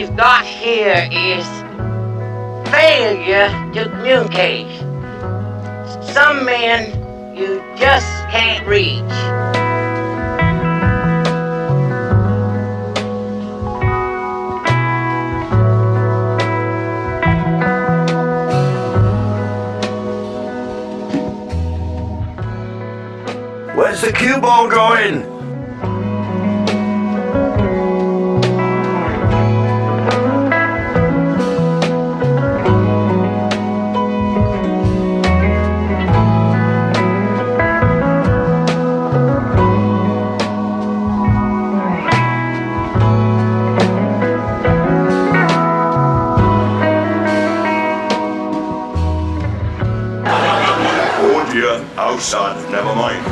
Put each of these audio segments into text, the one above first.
we've got here is failure to communicate. Some men you just can't reach. Where's the cue ball going? Oh dear, outside, never mind.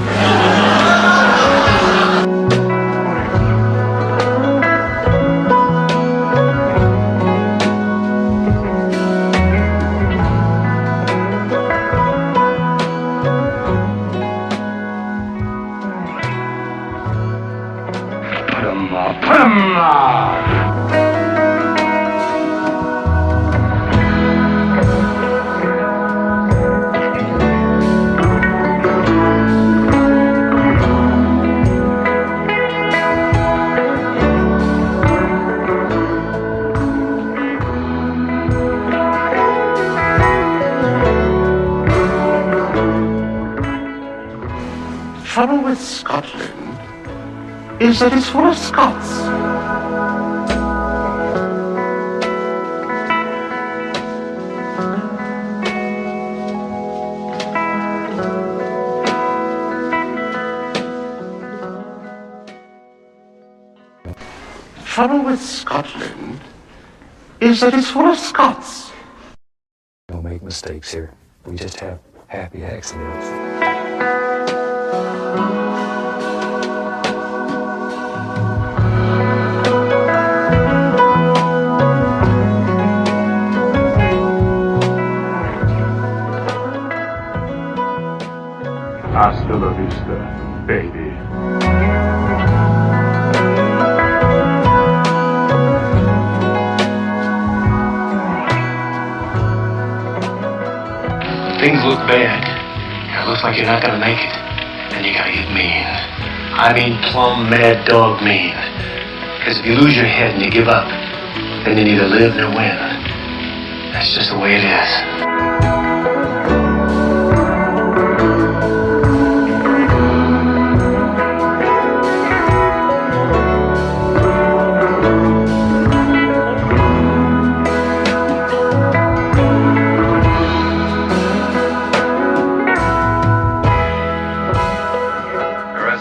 Put 'em up. Trouble with Scotland is that it's full of Scots. Trouble with Scotland is that it's full of Scots. Don't make mistakes here. We just have happy accidents. Hasta la vista, baby. Things look bad. It looks like you're not gonna make it. Then you gotta get mean. I mean plumb mad dog mean. Because if you lose your head and you give up, then you neither live nor win. That's just the way it is.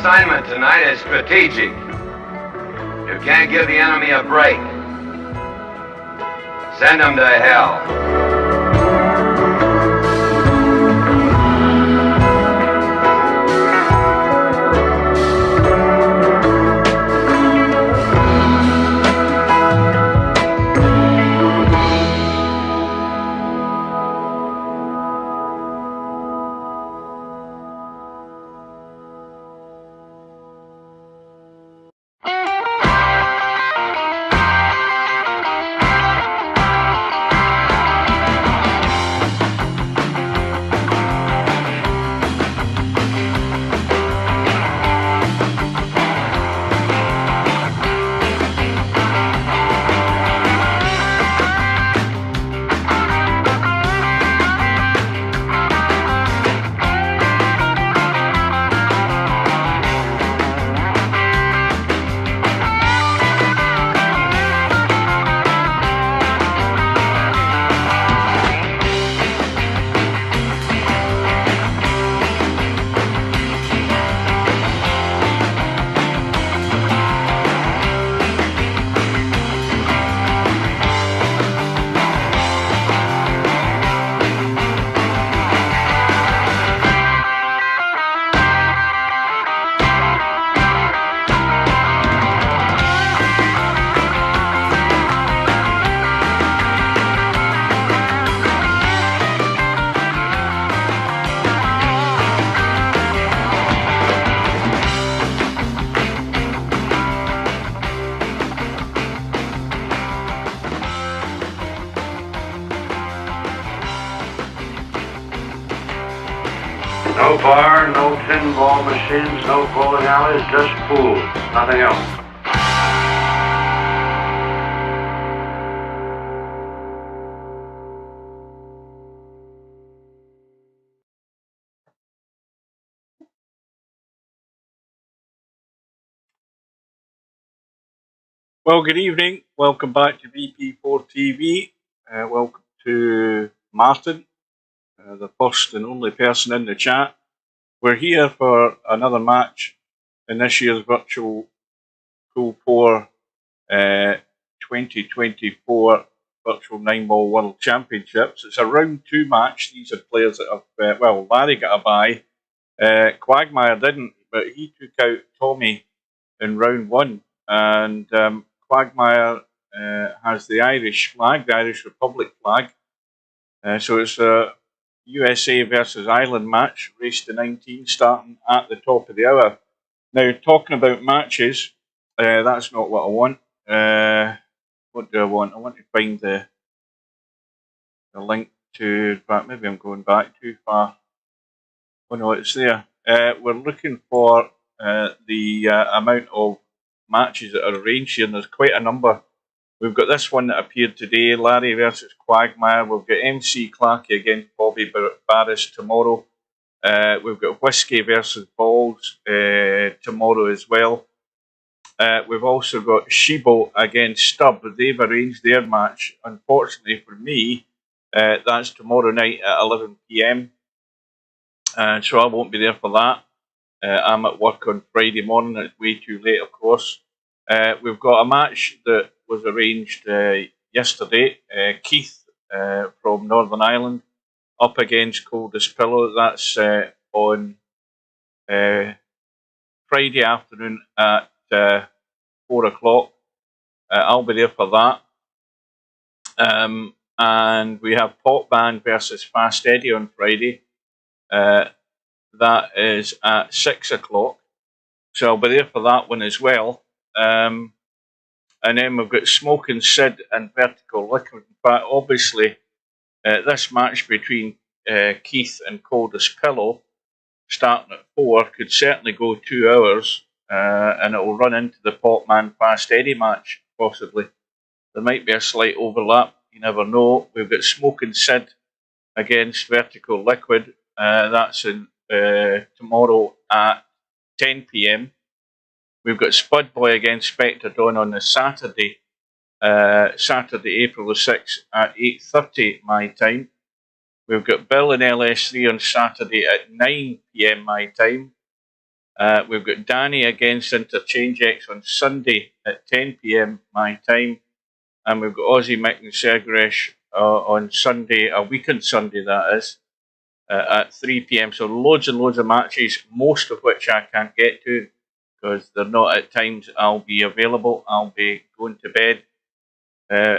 Assignment tonight is strategic. You can't give the enemy a break. Send them to hell. No bar, no pinball machines, no bowling alleys, just pool. Nothing else. Well, good evening. Welcome back to VP4 TV. Welcome to Martin, the first and only person in the chat. We're here for another match in this year's virtual Pool 4 2024 Virtual 9-Ball World Championships. It's a round 2 match. These are players that have, well, Larry got a bye. Quagmire didn't, but he took out Tommy in round 1. And Quagmire has the Irish flag, the Irish Republic flag. So it's a USA versus Ireland match, race to 19, starting at the top of the hour. Now, talking about matches, that's not what I want. What do I want? I want to find the link to, in fact, maybe I'm going back too far. Oh no, it's there. We're looking for the amount of matches that are arranged here, and there's quite a number. We've got this one that appeared today, Larry versus Quagmire. We've got MC Clarkey against Bobby Barris tomorrow. We've got Whiskey versus Balls tomorrow as well. We've also got Shibo against Stubb. They've arranged their match. Unfortunately for me, that's tomorrow night at 11 PM. So I won't be there for that. I'm at work on Friday morning. It's way too late, of course. We've got a match that was arranged yesterday. Keith from Northern Ireland up against Coldest Pillow. That's on Friday afternoon at 4 o'clock. I'll be there for that. And we have Pop Band versus Fast Eddie on Friday. That is at 6 o'clock. So I'll be there for that one as well. And then we've got Smoking Sid and Vertical Liquid. In fact, obviously, this match between Keith and Coldest Pillow, starting at 4, could certainly go 2 hours, and it will run into the Pop Man Fast Eddie match, possibly. There might be a slight overlap, you never know. We've got Smoking Sid against Vertical Liquid. That's in tomorrow at 10 PM. We've got Spud Boy against Spectre Dawn on the Saturday, April the 6th at 8:30 my time. We've got Bill and LS3 on Saturday at 9 PM my time. We've got Danny against Interchange X on Sunday at 10 PM my time. And we've got Aussie Mick and Segresh on Sunday, a weekend Sunday that is, at 3 PM. So loads and loads of matches, most of which I can't get to because they're not at times I'll be available. I'll be going to bed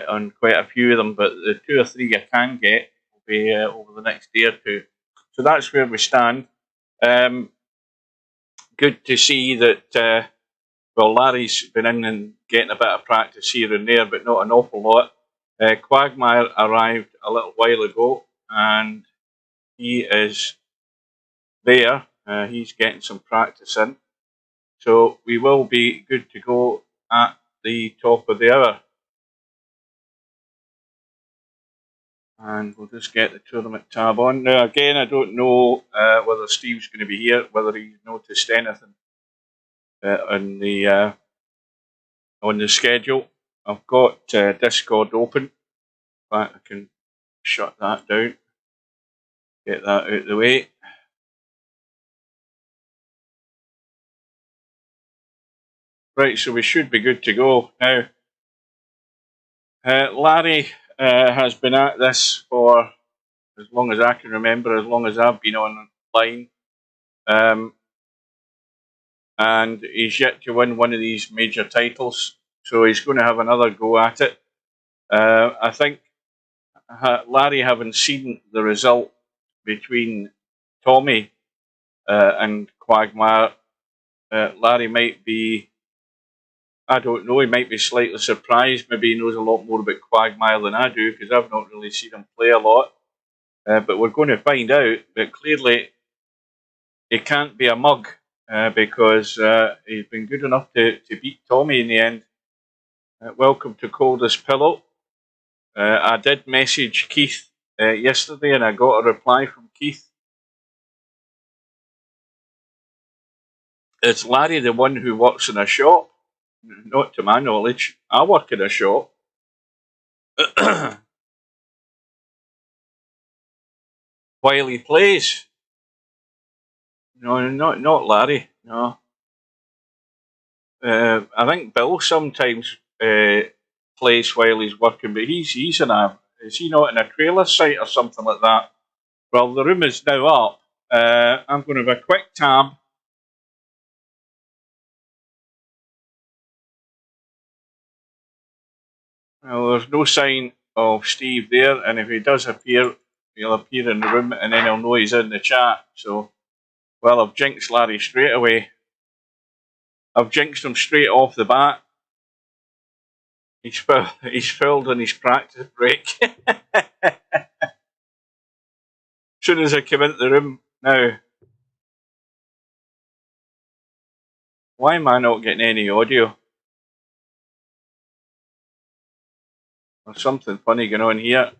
on quite a few of them, but the 2 or 3 I can get will be over the next day or two. So that's where we stand. Good to see that, well, Larry's been in and getting a bit of practice here and there, but not an awful lot. Quagmire arrived a little while ago, and he is there. He's getting some practice in. So we will be good to go at the top of the hour. And we'll just get the tournament tab on. Now, again, I don't know whether Steve's going to be here, whether he's noticed anything on the schedule. I've got Discord open. In fact, I can shut that down. Get that out of the way. Right, so we should be good to go. Now, Larry has been at this for as long as I can remember, as long as I've been online. And he's yet to win one of these major titles, so he's going to have another go at it. I think Larry, having seen the result between Tommy and Quagmire, Larry might be, I don't know, he might be slightly surprised. Maybe he knows a lot more about Quagmire than I do, because I've not really seen him play a lot. But we're going to find out. But clearly, he can't be a mug because he's been good enough to beat Tommy in the end. Welcome to Coldest Pillow. I did message Keith yesterday and I got a reply from Keith. Is Larry the one who works in a shop? Not to my knowledge. I work in a shop. While he plays. No, not Larry. No. I think Bill sometimes plays while he's working, but he's in a. Is he not in a trailer site or something like that? Well, the room is now up. I'm going to have a quick tab. Well, there's no sign of Steve there, and if he does appear, he'll appear in the room, and then he'll know he's in the chat. So, well, I've jinxed Larry straight away. I've jinxed him straight off the bat. He's fouled on his practice break. As soon as I came into the room, now, why am I not getting any audio? There's something funny going on here.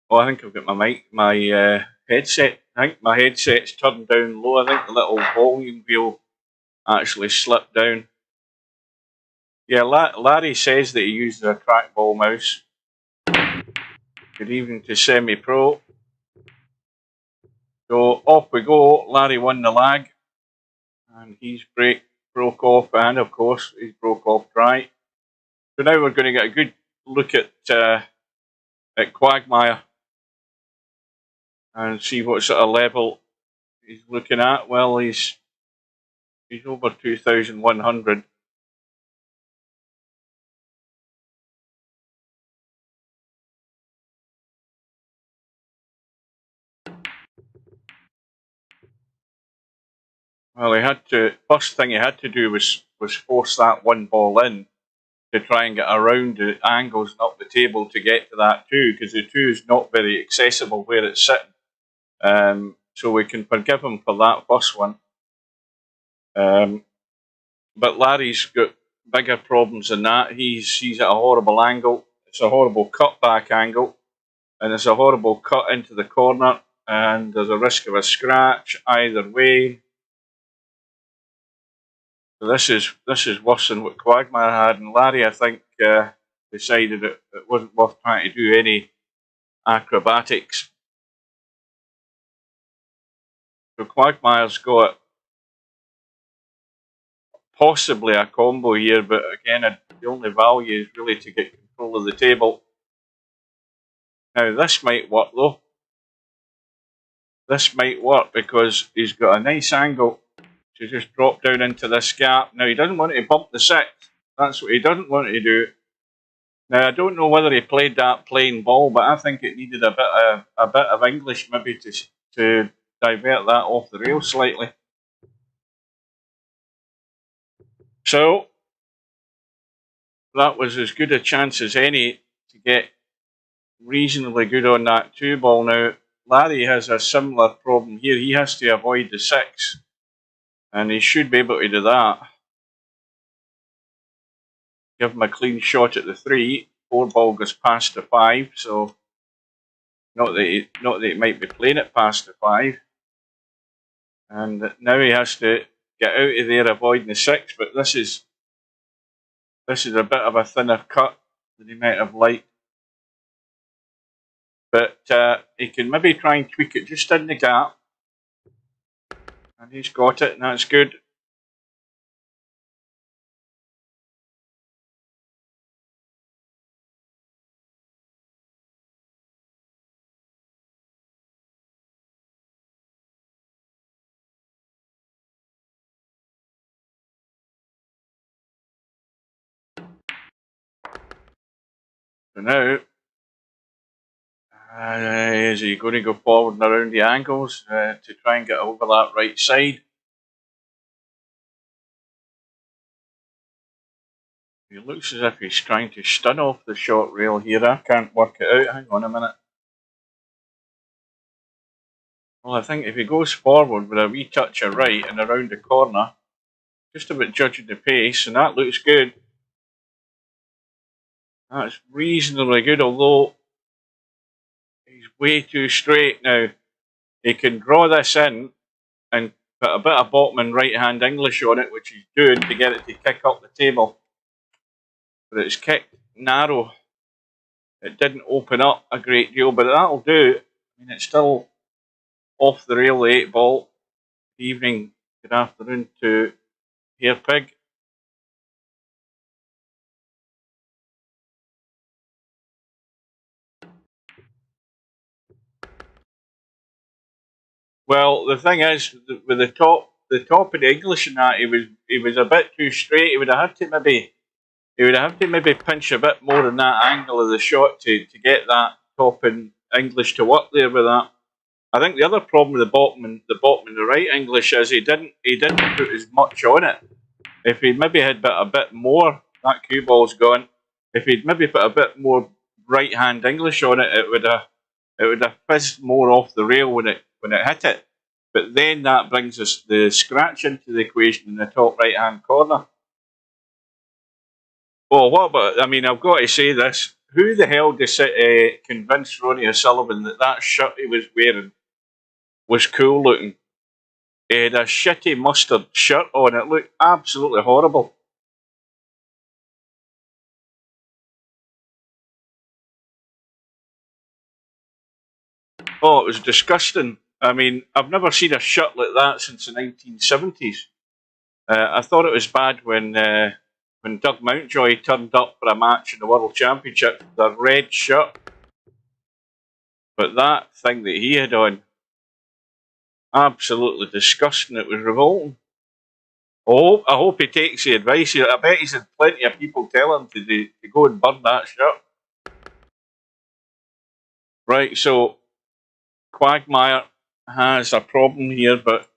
Oh, I think I've got my headset. I think my headset's turned down low. I think the little volume wheel actually slipped down. Yeah, Larry says that he uses a trackball mouse. Good evening to Semi-Pro. So off we go. Larry won the lag. And he's broke off, and of course he's broke off dry. So now we're going to get a good look at Quagmire and see what sort of level he's looking at. Well, he's over 2,100. Well, first thing he had to do was force that one ball in to try and get around the angles and up the table to get to that two, because the two is not very accessible where it's sitting. So we can forgive him for that first one. But Larry's got bigger problems than that. He's at a horrible angle. It's a horrible cutback angle, and it's a horrible cut into the corner, and there's a risk of a scratch either way. So this is worse than what Quagmire had, and Larry, I think, decided it wasn't worth trying to do any acrobatics. So Quagmire's got possibly a combo here, but again, the only value is really to get control of the table. Now this might work though. This might work because he's got a nice angle to just drop down into this gap. Now he doesn't want to bump the six. That's what he doesn't want to do. Now I don't know whether he played that plain ball, but I think it needed a bit of English maybe to divert that off the rail slightly. So that was as good a chance as any to get reasonably good on that two ball. Now Larry has a similar problem here. He has to avoid the six, and he should be able to do that. Give him a clean shot at the three. Four ball goes past the five, so not that he might be playing it past the five. And now he has to get out of there avoiding the six, but this is a bit of a thinner cut than he might have liked. But he can maybe try and tweak it just in the gap. And he's got it, and that's good. So now, is he going to go forward and around the angles to try and get over that right side? He looks as if he's trying to stun off the short rail here. I can't work it out. Hang on a minute. Well, I think if he goes forward with a wee touch of right and around the corner, just about judging the pace, and that looks good. That's reasonably good, although he's way too straight now. He can draw this in and put a bit of bottom right-hand English on it, which he's doing to get it to kick up the table. But it's kicked narrow. It didn't open up a great deal, but that'll do. I mean, it's still off the rail, the 8 ball. Evening, good afternoon to Hair Pig. Well, the thing is, with the top of the English in that, he was a bit too straight. He would have had to maybe pinch a bit more in that angle of the shot to get that top in English to work there with that. I think the other problem with the bottom and the right English is he didn't put as much on it. If he'd maybe had a bit more, that cue ball's gone. If he'd maybe put a bit more right hand English on it, it would have fizzed more off the rail when it hit it. But then that brings us the scratch into the equation in the top right hand corner. Well, what about? I mean, I've got to say this: who the hell convinced Ronnie O'Sullivan that shirt he was wearing was cool looking? He had a shitty mustard shirt on. It looked absolutely horrible. Oh, it was disgusting. I mean, I've never seen a shirt like that since the 1970s. I thought it was bad when Doug Mountjoy turned up for a match in the World Championship with a red shirt. But that thing that he had on, absolutely disgusting. It was revolting. I hope he takes the advice. I bet he's had plenty of people tell him to go and burn that shirt. Right, so Quagmire has a problem here, but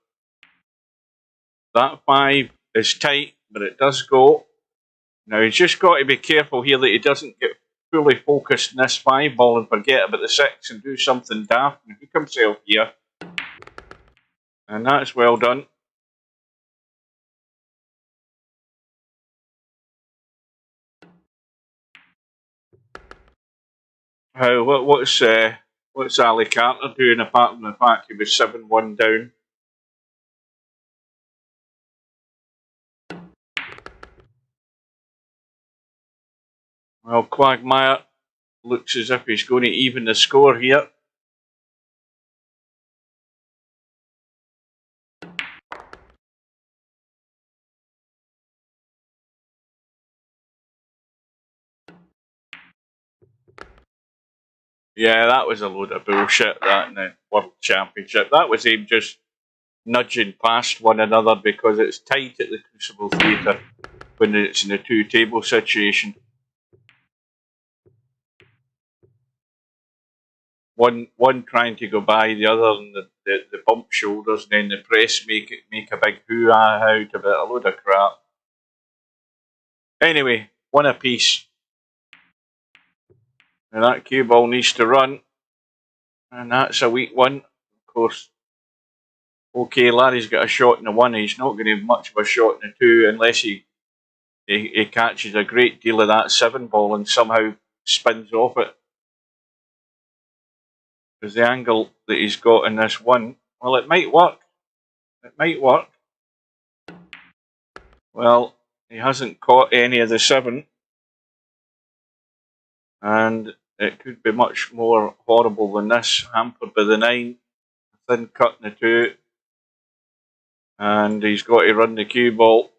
that 5 is tight, but it does go. Now he's just got to be careful here that he doesn't get fully focused in this 5 ball and forget about the 6 and do something daft and hook himself here. And that's well done. What's Ali Carter doing apart from the fact he was 7-1 down? Well, Quagmire looks as if he's going to even the score here. Yeah, that was a load of bullshit, that in the World Championship. That was him just nudging past one another because it's tight at the Crucible Theatre when it's in a 2-table situation. One trying to go by the other, and the bump shoulders, and then the press make a big hoo-ha out of it, a load of crap. Anyway, one apiece. And that cue ball needs to run, and that's a weak one, of course. Okay, Larry's got a shot in the 1. He's not going to have much of a shot in the 2 unless he catches a great deal of that 7 ball and somehow spins off it. Because the angle that he's got in this 1, well, it might work. It might work. Well, he hasn't caught any of the 7. And it could be much more horrible than this, hampered by the 9, a thin cut in the 2, and he's got to run the cue ball.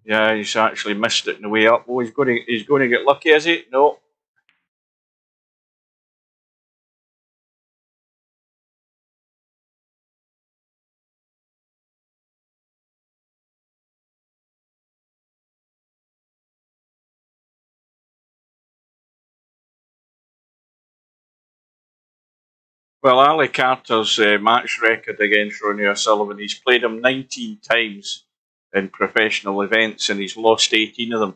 Yeah, he's actually missed it in the way up. Oh, he's going to get lucky, is he? No. Well, Ali Carter's match record against Ronnie O'Sullivan, he's played him 19 times in professional events and he's lost 18 of them.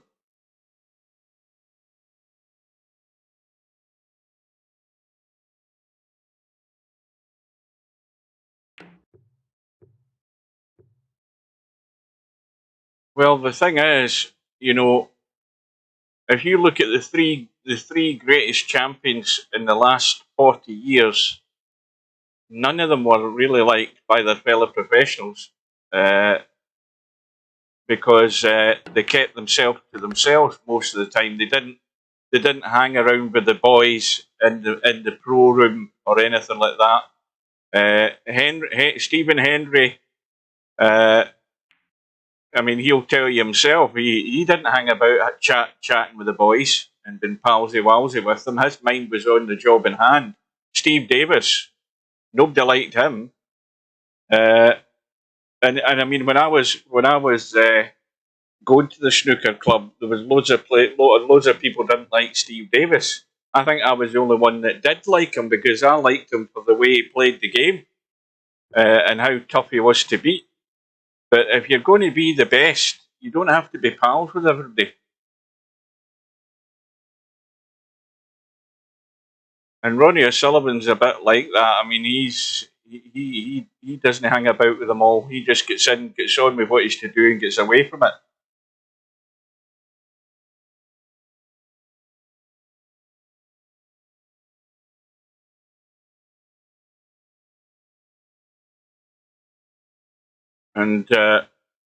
Well, the thing is, you know, if you look at the three greatest champions in the last 40 years, none of them were really liked by their fellow professionals because they kept themselves to themselves most of the time. They didn't hang around with the boys in the pro room or anything like that. Stephen Hendry, I mean, he'll tell you himself, he didn't hang about chatting with the boys and been palsy-walsy with them. His mind was on the job in hand. Steve Davis, nobody liked him. And I mean, when I was going to the snooker club, there was loads of people didn't like Steve Davis. I think I was the only one that did like him because I liked him for the way he played the game and how tough he was to beat. But if you're going to be the best, you don't have to be pals with everybody. And Ronnie O'Sullivan's a bit like that. I mean, he doesn't hang about with them all. He just gets on with what he's to do and gets away from it. And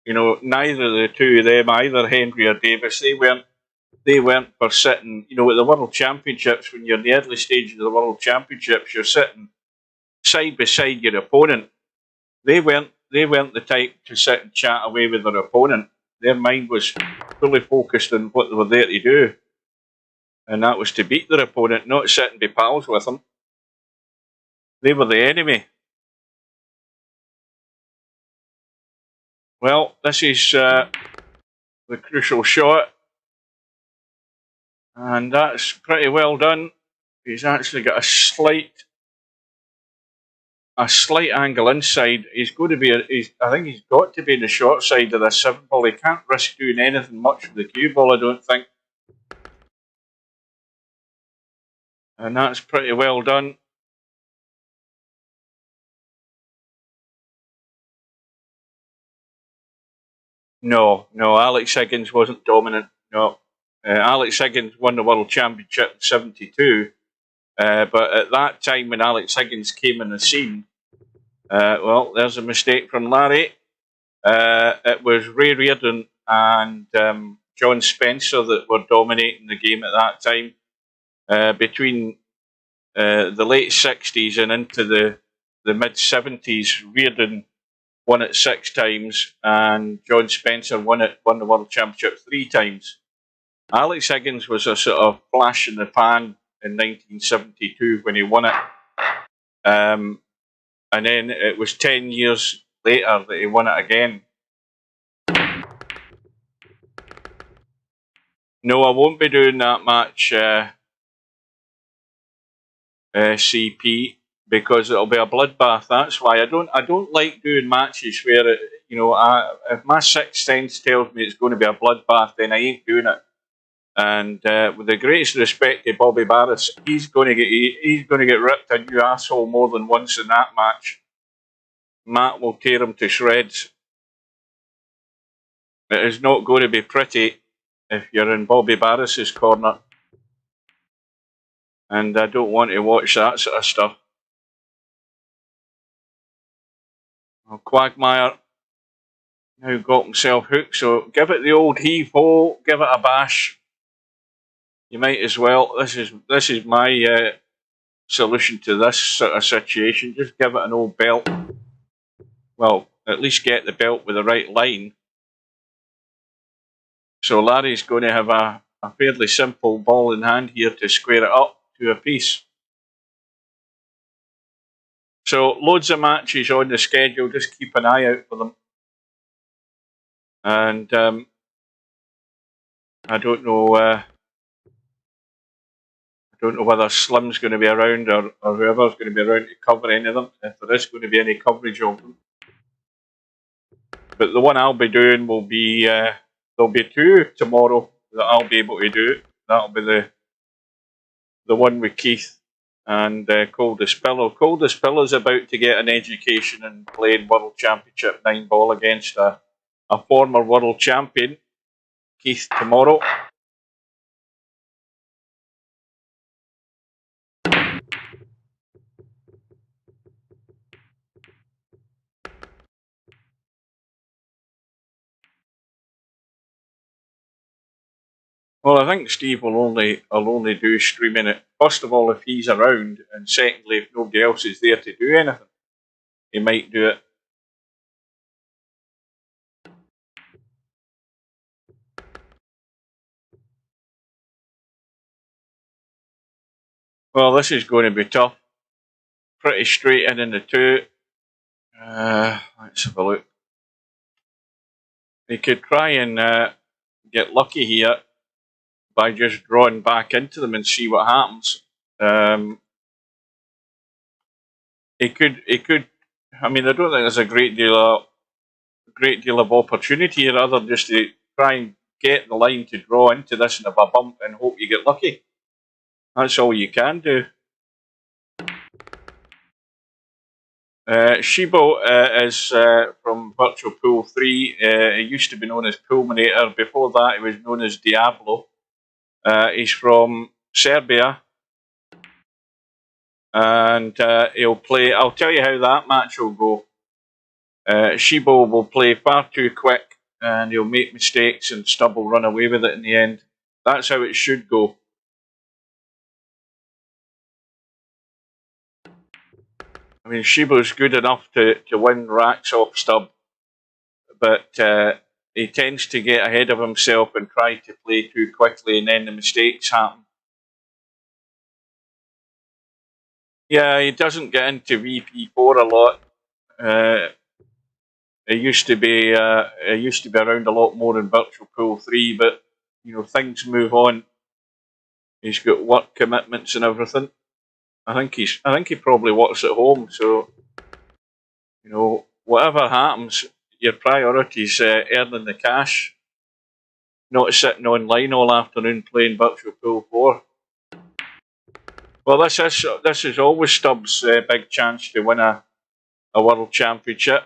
you know, neither of the two of them, either Henry or Davis, they weren't for sitting. You know, at the World Championships, when you're in the early stages of the World Championships, you're sitting side by side your opponent. They weren't the type to sit and chat away with their opponent. Their mind was fully focused on what they were there to do, and that was to beat their opponent, not sit and be pals with them. They were the enemy. Well, this is the crucial shot, and that's pretty well done. He's actually got a slight angle inside. He's going to be. I think he's got to be in the short side of the 7 ball. He can't risk doing anything much with the cue ball, I don't think. And that's pretty well done. No, Alex Higgins wasn't dominant. No, Alex Higgins won the World Championship in '72, but at that time when Alex Higgins came in the scene, well, there's a mistake from Larry. It was Ray Reardon and John Spencer that were dominating the game at that time. Between the late '60s and into the mid '70s, Reardon won it 6 times, and John Spencer won the World Championship 3 times. Alex Higgins was a sort of flash in the pan in 1972 when he won it. And then it was 10 years later that he won it again. No, I won't be doing that match, CP, because it'll be a bloodbath. That's why I don't like doing matches where you know, if my sixth sense tells me it's going to be a bloodbath, then I ain't doing it. And with the greatest respect to Bobby Barris, he's going to get ripped a new asshole more than once in that match. Matt will tear him to shreds. It is not going to be pretty if you're in Bobby Barris's corner. And I don't want to watch that sort of stuff. Well, Quagmire now got himself hooked, so give it the old heave-ho, give it a bash. You might as well. This is my solution to this sort of situation. Just give it an old belt. Well, at least get the belt with the right line. So Larry's going to have a fairly simple ball in hand here to square it up to a piece. So loads of matches on the schedule. Just keep an eye out for them. And I don't know whether Slim's going to be around or whoever's going to be around to cover any of them, if there is going to be any coverage of them. But the one I'll be doing will be there'll be 2 tomorrow that I'll be able to do. That'll be the one with Keith and Coldest Pillow. Coldest Pillow's about to get an education in playing World Championship 9 ball against a a former world champion, Keith, tomorrow. Well, I think Steve will only do streaming it. First of all, if he's around, and secondly, if nobody else is there to do anything, he might do it. Well, this is going to be tough. Pretty straight in the two. Let's have a look. He could try and get lucky here by just drawing back into them and see what happens. He could. I mean, I don't think there's a great deal of opportunity here, other than just to try and get the line to draw into this and have a bump and hope you get lucky. That's all you can do. Shibo is from Virtual Pool 3. He used to be known as Poolminator. Before that, he was known as Diablo. He's from Serbia. And he'll play. I'll tell you how that match will go. Shibo will play far too quick and he'll make mistakes and Stubb will run away with it in the end. That's how it should go. I mean, Shibo's good enough to win racks off Stubb, but he tends to get ahead of himself and try to play too quickly, and then the mistakes happen. Yeah, he doesn't get into VP4 a lot. He used to be around a lot more in Virtual Pool 3, but you know, things move on. He's got work commitments and everything. I think he probably works at home, so you know, whatever happens, your priority's earning the cash, not sitting online all afternoon playing Virtual Pool 4. Well, this is always Stubbs' big chance to win a world championship,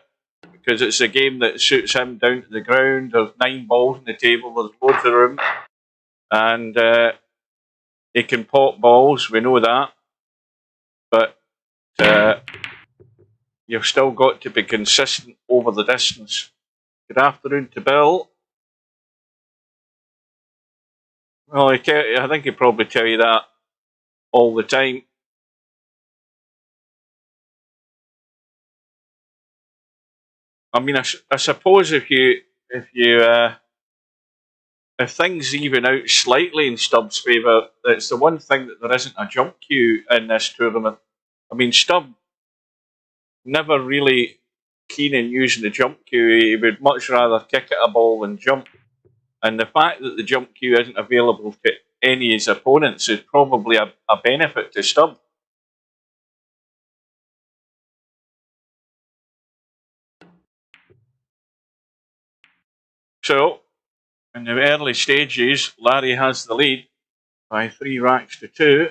because it's a game that suits him down to the ground. There's 9 balls on the table, there's loads of room, and he can pop balls, we know that. But you've still got to be consistent over the distance. Good afternoon to Bill. Well, I think he'd probably tell you that all the time. I mean, I suppose if things even out slightly in Stubbs' favour, it's the one thing that there isn't a jump queue in this tournament. I mean, Stubb never really keen in using the jump queue. He would much rather kick at a ball than jump. And the fact that the jump queue isn't available to any of his opponents is probably a benefit to Stubb. So, in the early stages, Larry has the lead by 3 racks to 2.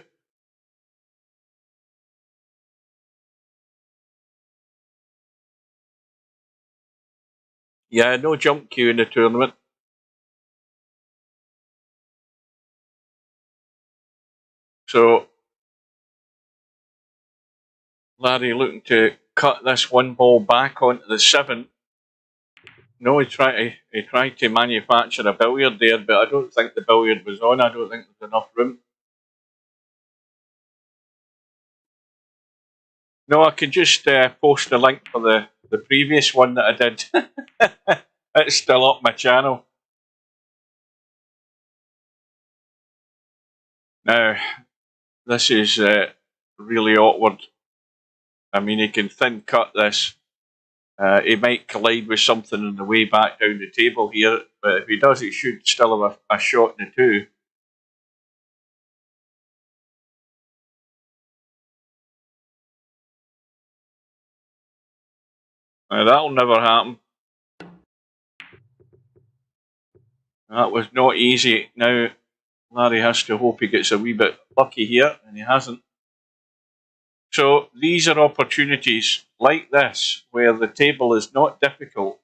Yeah, no jump queue in the tournament. So, Larry looking to cut this 1 ball back onto the 7. No, he tried to manufacture a billiard there, but I don't think the billiard was on. I don't think there's enough room. No, I could just post a link for the previous one that I did. It's still up my channel. Now, this is really awkward. I mean, he can thin cut this. He might collide with something on the way back down the table here, but if he does, he should still have a shot in the 2. Now, that'll never happen. That was not easy. Now, Larry has to hope he gets a wee bit lucky here, and he hasn't. So, these are opportunities like this, where the table is not difficult,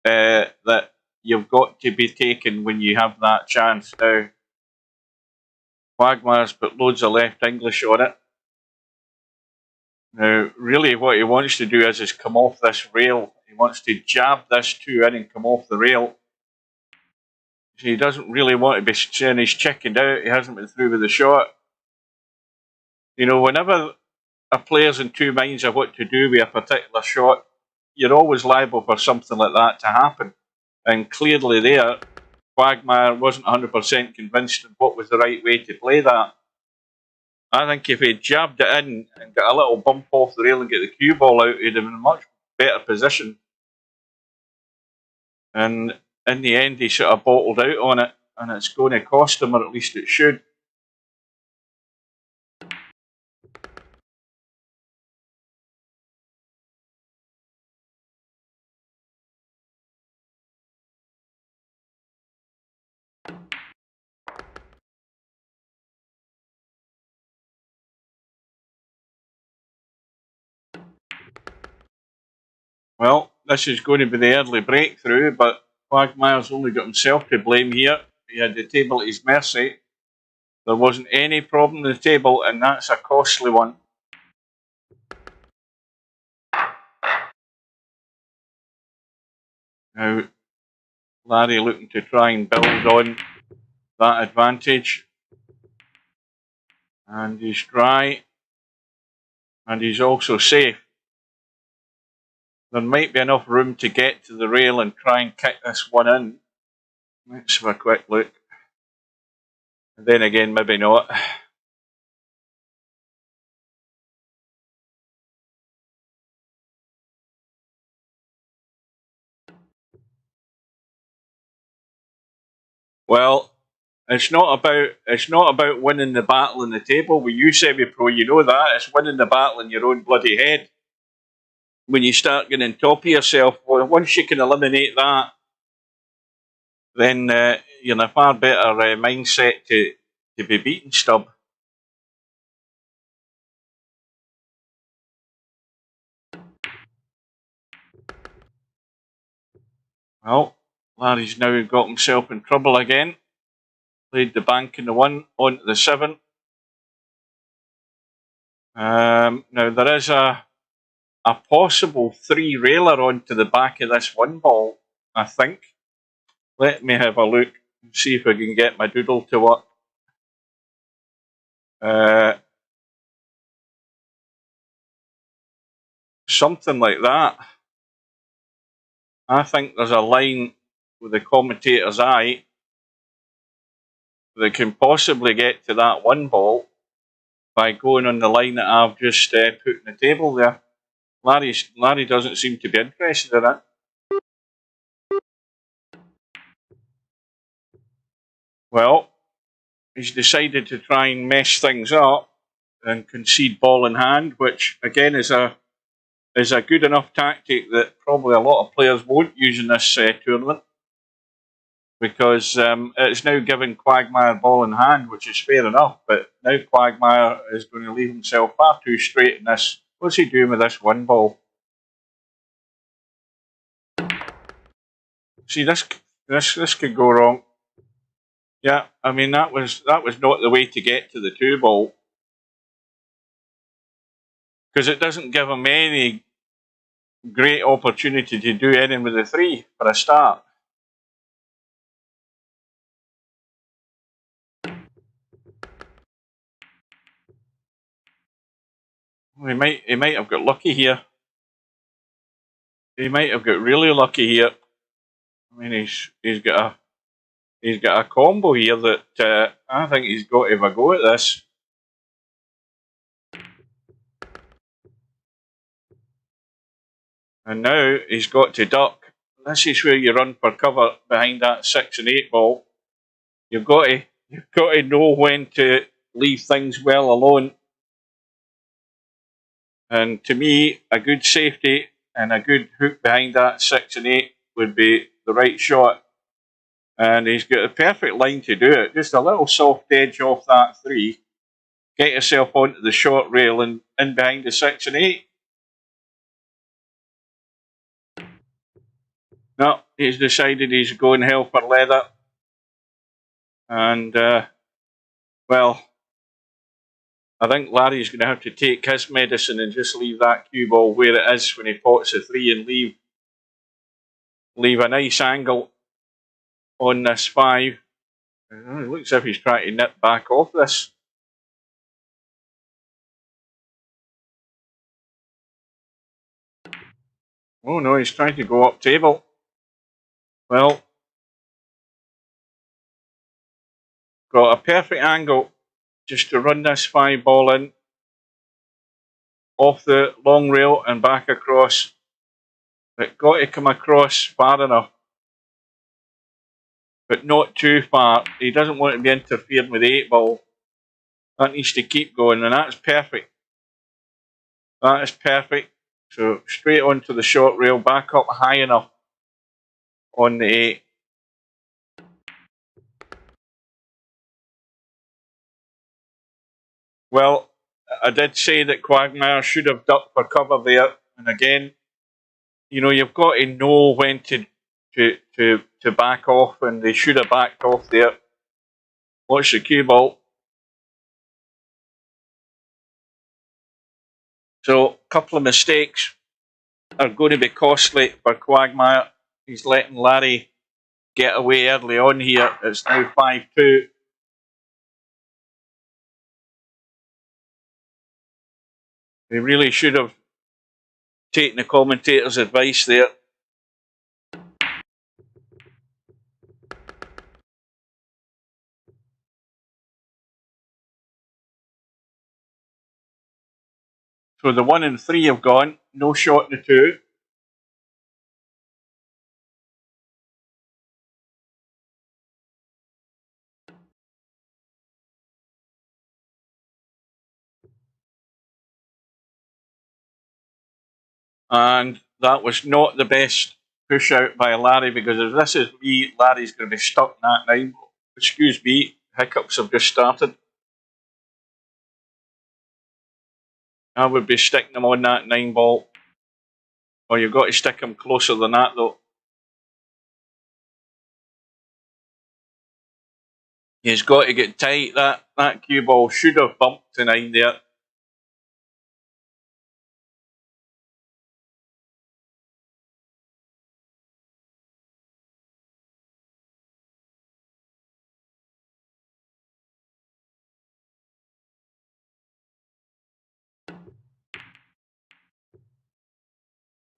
that you've got to be taken when you have that chance. Now, Quagmire's put loads of left English on it. Now, really what he wants to do is come off this rail. He wants to jab this 2 in and come off the rail. So he doesn't really want to be saying he's chickened out. He hasn't been through with the shot. You know, whenever a player's in 2 minds of what to do with a particular shot, you're always liable for something like that to happen. And clearly there, Quagmire wasn't 100% convinced of what was the right way to play that. I think if he jabbed it in and got a little bump off the rail and get the cue ball out, he'd have been in a much better position. And in the end, he sort of bottled out on it, and it's going to cost him, or at least it should. Well, this is going to be the early breakthrough, but Quagmire's only got himself to blame here. He had the table at his mercy. There wasn't any problem with the table, and that's a costly one. Now, Larry looking to try and build on that advantage. And he's dry. And he's also safe. There might be enough room to get to the rail and try and kick this one in. Let's have a quick look. And then again, maybe not. Well, it's not about winning the battle in the table. With you, semi-pro, you know that. It's winning the battle in your own bloody head. When you start getting on top of yourself, well, once you can eliminate that, then you're in a far better mindset to be beaten, Stubb. Well, Larry's now got himself in trouble again. Played the bank in the 1 onto the 7. Now there is a possible 3 railer onto the back of this 1 ball, I think. Let me have a look and see if I can get my doodle to work. Something like that. I think there's a line with the commentator's eye that can possibly get to that 1 ball by going on the line that I've just put on the table there. Larry doesn't seem to be interested in it. Well, he's decided to try and mess things up and concede ball in hand, which again is a good enough tactic that probably a lot of players won't use in this tournament, because it's now giving Quagmire ball in hand, which is fair enough, but now Quagmire is going to leave himself far too straight in this. What's he doing with this 1 ball? See, this could go wrong. Yeah, I mean that was not the way to get to the 2 ball, because it doesn't give him any great opportunity to do anything with the 3 for a start. He might have got lucky here. He might have got really lucky here. I mean, he's got a combo here that I think he's got to have a go at this. And now he's got to duck. This is where you run for cover behind that 6 and 8 ball. You've got to know when to leave things well alone. And to me, a good safety and a good hook behind that 6 and 8 would be the right shot. And he's got a perfect line to do it. Just a little soft edge off that 3. Get yourself onto the short rail and in behind the 6 and 8. No, he's decided he's going hell for leather. And, well, I think Larry's going to have to take his medicine and just leave that cue ball where it is when he pots a 3 and leave a nice angle on this 5. It looks as if he's trying to nip back off this. Oh no, he's trying to go up table. Well, got a perfect angle just to run this 5 ball in off the long rail and back across. But got to come across far enough, but not too far. He doesn't want to be interfering with the 8 ball. That needs to keep going, and that's perfect. That is perfect. So straight onto the short rail, back up high enough on the 8. Well, I did say that Quagmire should have ducked for cover there, and again, you know, you've got to know when to back off, and they should have backed off there. Watch the cue ball. So, a couple of mistakes are going to be costly for Quagmire. He's letting Larry get away early on here. It's now 5-2. They really should have taken the commentator's advice there. So the 1 and 3 have gone, no shot in the 2. And that was not the best push out by Larry, because if this is me, Larry's going to be stuck in that 9. Excuse me, hiccups have just started. I would be sticking him on that 9 ball. Or you've got to stick him closer than that though. He's got to get tight. That cue ball should have bumped to 9 there.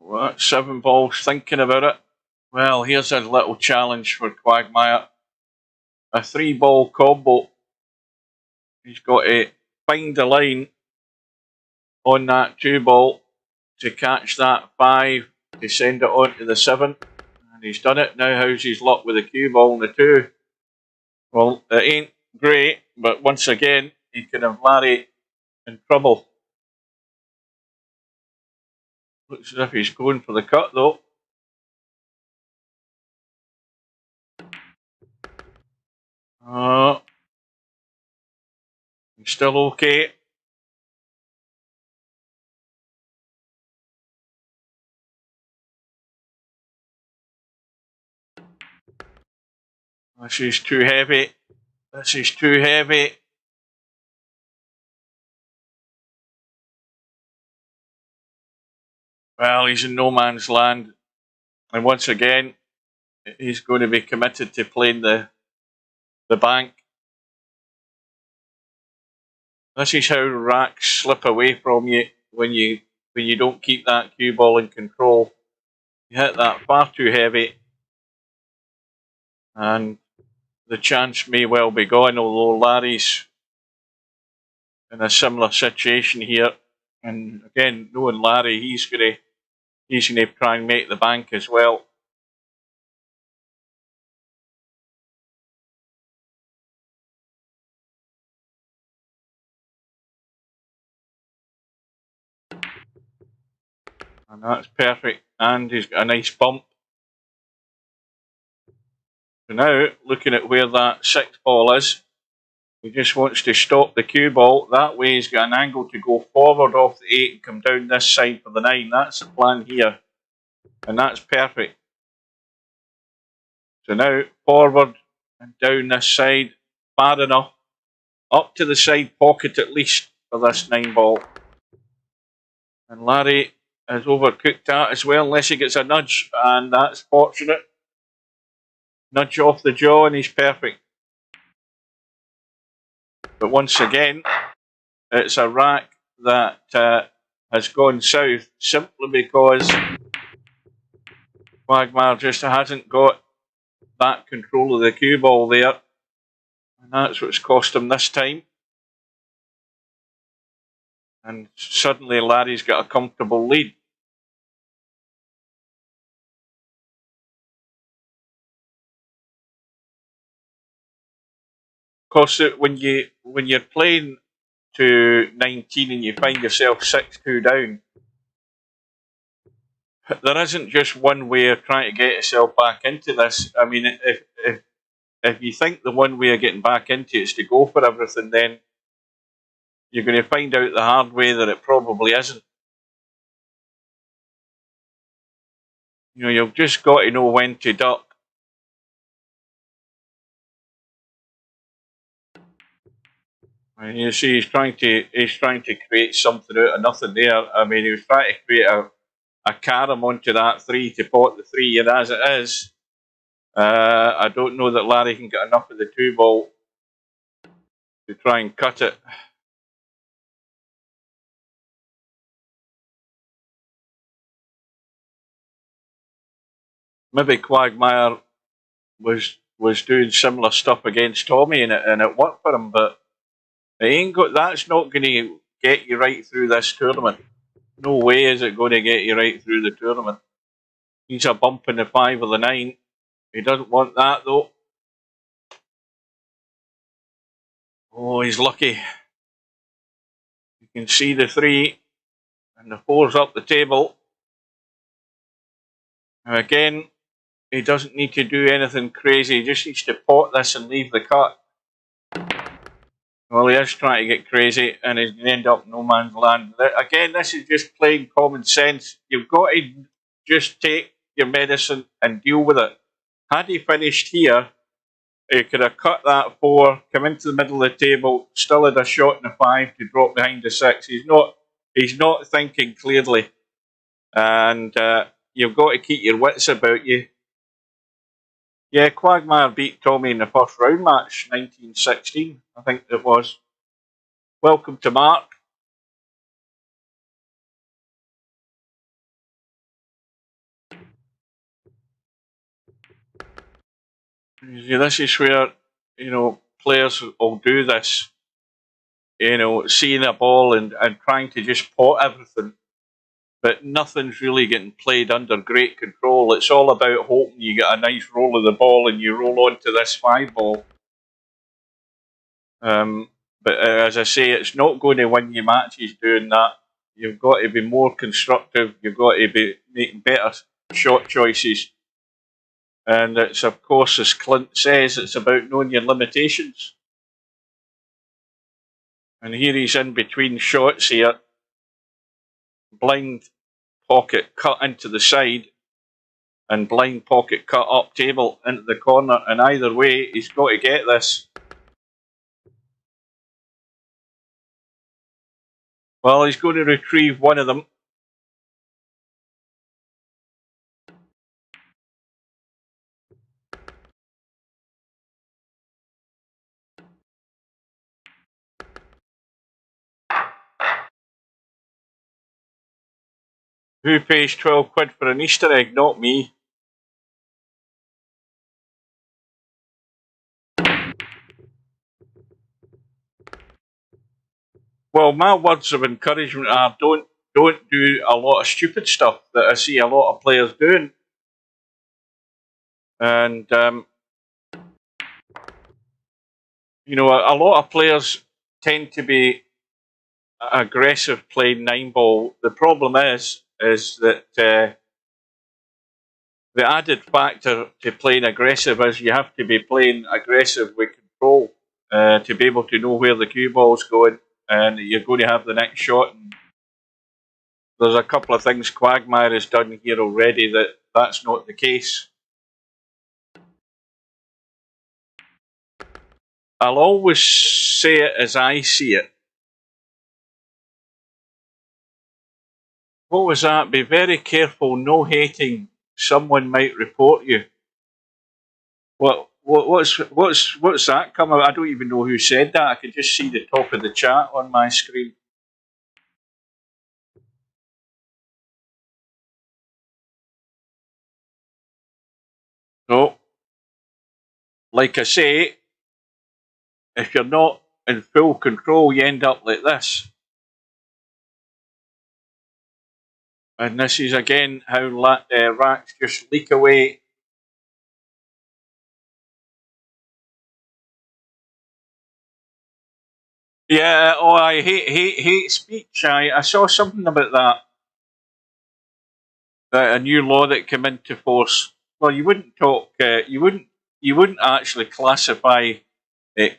What, 7 balls, thinking about it. Well, here's a little challenge for Quagmire. A 3 ball combo. He's got to find the line on that 2 ball to catch that 5, to send it on to the 7. And he's done it. Now how's his luck with the cue ball and the 2? Well, it ain't great, but once again, he can have Larry in trouble. Looks as if he's going for the cut though. He's still okay. This is too heavy. This is too heavy. Well, he's in no man's land. And once again, he's going to be committed to playing the bank. This is how racks slip away from you when you don't keep that cue ball in control. You hit that far too heavy, and the chance may well be gone, although Larry's in a similar situation here. And again, knowing Larry, he's going to try and make the bank as well. And that's perfect. And he's got a nice bump. So now, looking at where that 6 ball is, he just wants to stop the cue ball. That way he's got an angle to go forward off the 8 and come down this side for the 9. That's the plan here. And that's perfect. So now forward and down this side, far enough, up to the side pocket at least for this 9 ball. And Larry has overcooked that as well, unless he gets a nudge, and that's fortunate. Nudge off the jaw and he's perfect. But once again, it's a rack that has gone south simply because Quagmire just hasn't got that control of the cue ball there. And that's what's cost him this time. And suddenly Larry's got a comfortable lead. Of course, when you're playing to 19 and you find yourself 6-2 down, there isn't just one way of trying to get yourself back into this. I mean, if you think the one way of getting back into it is to go for everything, then you're going to find out the hard way that it probably isn't. You know, you've just got to know when to duck. And you see, he's trying to create something out of nothing there. I mean, he was trying to create a carom onto that 3 to pot the 3, and as it is, I don't know that Larry can get enough of the 2 ball to try and cut it. Maybe Quagmire was doing similar stuff against Tommy, and it worked for him, but it ain't got. That's not going to get you right through this tournament. No way is it going to get you right through the tournament. He's a bump in the 5 or the 9. He doesn't want that though. Oh, he's lucky. You can see the 3 and the 4's up the table. Now again, he doesn't need to do anything crazy. He just needs to pot this and leave the cut. Well, he is trying to get crazy, and he's going to end up in no man's land. Again, this is just plain common sense. You've got to just take your medicine and deal with it. Had he finished here, he could have cut that 4, come into the middle of the table, still had a shot in the 5 to drop behind the 6. He's not thinking clearly, and you've got to keep your wits about you. Yeah, Quagmire beat Tommy in the first round match, 1916, I think it was. Welcome to Mark. This is where, you know, players will do this. You know, seeing a ball and trying to just pot everything. But nothing's really getting played under great control. It's all about hoping you get a nice roll of the ball and you roll onto this 5 ball. But as I say, it's not going to win you matches doing that. You've got to be more constructive. You've got to be making better shot choices. And it's, of course, as Clint says, it's about knowing your limitations. And here he's in between shots here. Blind pocket cut into the side and blind pocket cut up table into the corner, and either way he's got to get this. Well, he's going to retrieve one of them. Who pays 12 quid for an Easter egg? Not me. Well, my words of encouragement are don't do a lot of stupid stuff that I see a lot of players doing. And, you know, a lot of players tend to be aggressive playing 9 ball. The problem is that the added factor to playing aggressive is you have to be playing aggressive with control to be able to know where the cue ball's going, and you're going to have the next shot. And there's a couple of things Quagmire has done here already that's not the case. I'll always say it as I see it. What was that? Be very careful, no hating. Someone might report you. What's that come out? I don't even know who said that. I can just see the top of the chat on my screen. So, like I say, if you're not in full control, you end up like this. And this is again how racks just leak away. Yeah, oh, I hate speech. I saw something about that. A new law that came into force. Well, you wouldn't talk. You wouldn't actually classify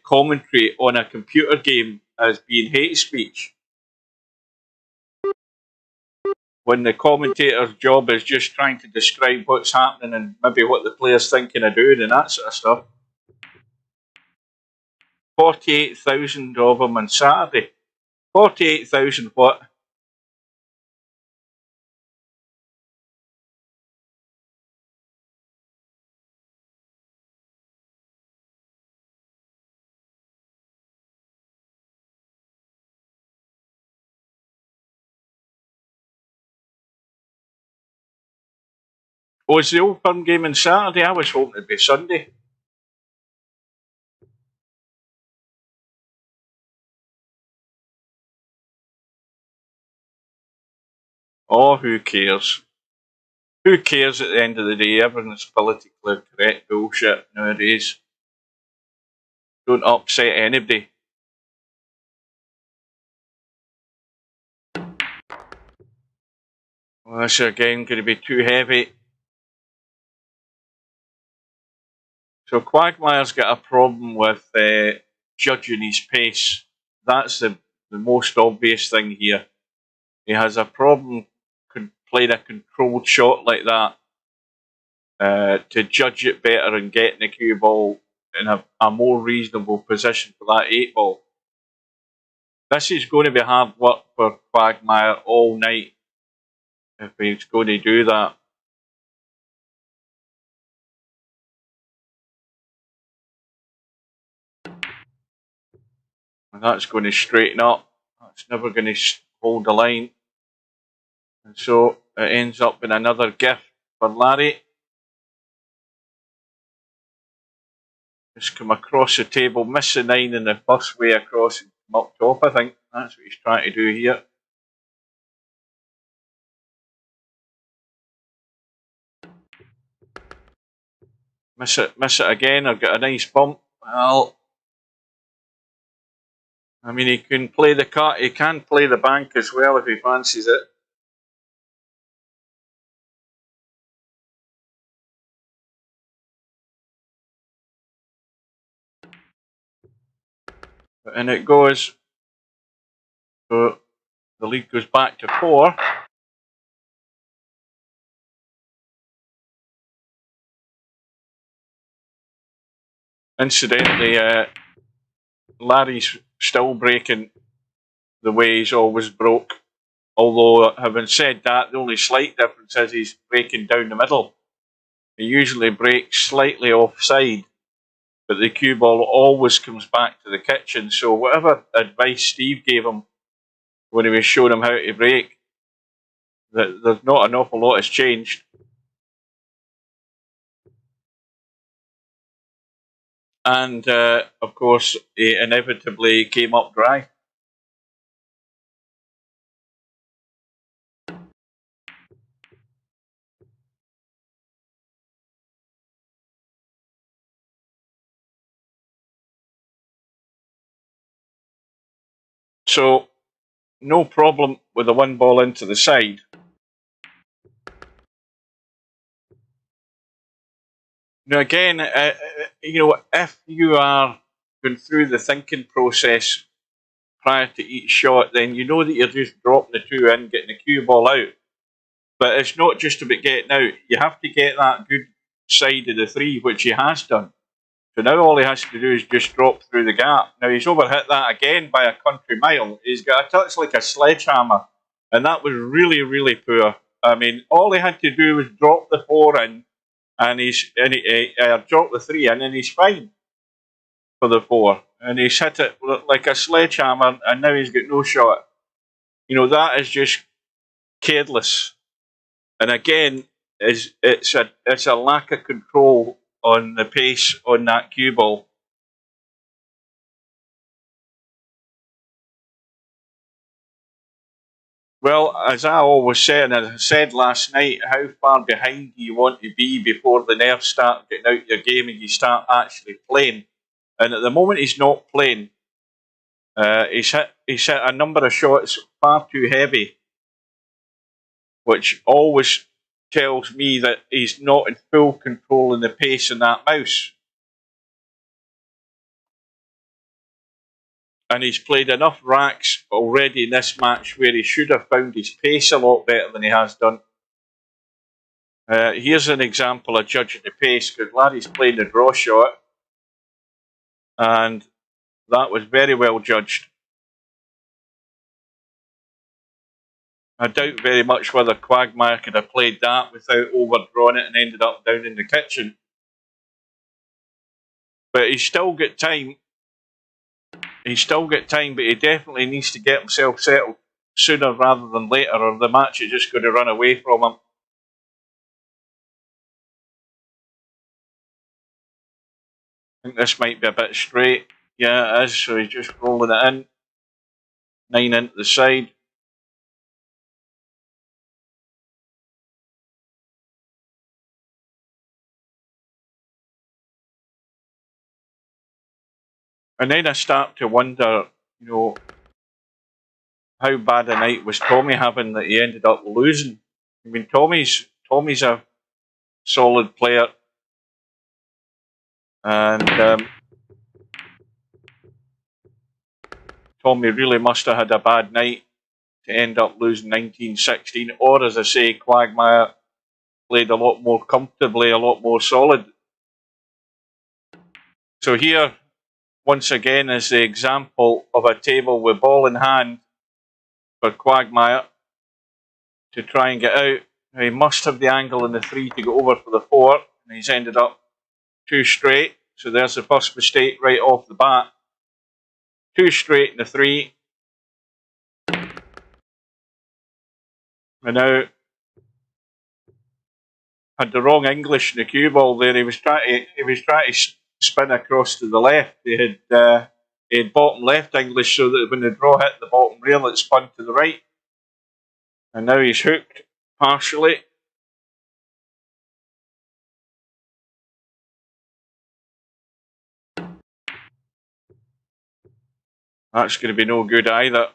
commentary on a computer game as being hate speech, when the commentator's job is just trying to describe what's happening and maybe what the player's thinking of doing and that sort of stuff. 48,000 of them on Saturday. 48,000 what? Was the Old Firm game on Saturday? I was hoping it'd be Sunday. Oh, who cares? Who cares at the end of the day? Everything's politically correct bullshit nowadays. Don't upset anybody. Well, this again going to be too heavy. So Quagmire's got a problem with judging his pace. That's the most obvious thing here. He has a problem playing a controlled shot like that to judge it better and getting the cue ball in a more reasonable position for that 8 ball. This is going to be hard work for Quagmire all night if he's going to do that. And that's going to straighten up. That's never going to hold the line. And so it ends up in another gift for Larry. Just come across the table, miss the 9 in the first way across and come up top, I think. That's what he's trying to do here. Miss it again, or get a nice bump. Well, I mean, he can play the cut, he can play the bank as well if he fancies it. And it goes, so the lead goes back to 4. Incidentally, Larry's still breaking the way he's always broke. Although, having said that, the only slight difference is he's breaking down the middle. He usually breaks slightly offside, but the cue ball always comes back to the kitchen. So whatever advice Steve gave him when he was showing him how to break, there's not an awful lot has changed. And, of course, he inevitably came up dry. So, no problem with the 1 ball into the side. Now again, if you are going through the thinking process prior to each shot, then you know that you're just dropping the 2 in, getting the cue ball out. But it's not just about getting out. You have to get that good side of the 3, which he has done. So now all he has to do is just drop through the gap. Now he's overhit that again by a country mile. He's got a touch like a sledgehammer, and that was really, really poor. I mean, all he had to do was drop the 4 in, and drop the 3 in, and he's fine for the 4. And he's hit it like a sledgehammer, and now he's got no shot. You know, that is just careless. And again, it's a lack of control on the pace on that cue ball. Well, as I always say, and as I said last night, how far behind do you want to be before the nerves start getting out your game and you start actually playing? And at the moment he's not playing. He's hit a number of shots far too heavy, which always tells me that he's not in full control in the pace in that mouse. And he's played enough racks already in this match where he should have found his pace a lot better than he has done. Here's an example of judging the pace, because Larry's playing the draw shot, and that was very well judged. I doubt very much whether Quagmire could have played that without overdrawing it and ended up down in the kitchen. But he's still got time. He's still got time, but he definitely needs to get himself settled sooner rather than later, or the match is just going to run away from him. I think this might be a bit straight. Yeah, it is, so he's just rolling it in. 9 into the side. And then I start to wonder, you know, how bad a night was Tommy having that he ended up losing. I mean, Tommy's a solid player, and Tommy really must have had a bad night to end up losing 19-16. Or, as I say, Quagmire played a lot more comfortably, a lot more solid. So here, once again, is the example of a table with ball in hand for Quagmire to try and get out. He must have the angle in the 3 to go over for the 4, and he's ended up 2 straight. So there's the first mistake right off the bat. 2 straight in the 3. And now had the wrong English in the cue ball there. He was trying to spin across to the left. He had bottom left English, so that when the draw hit the bottom rail, it spun to the right. And now he's hooked partially. That's going to be no good either,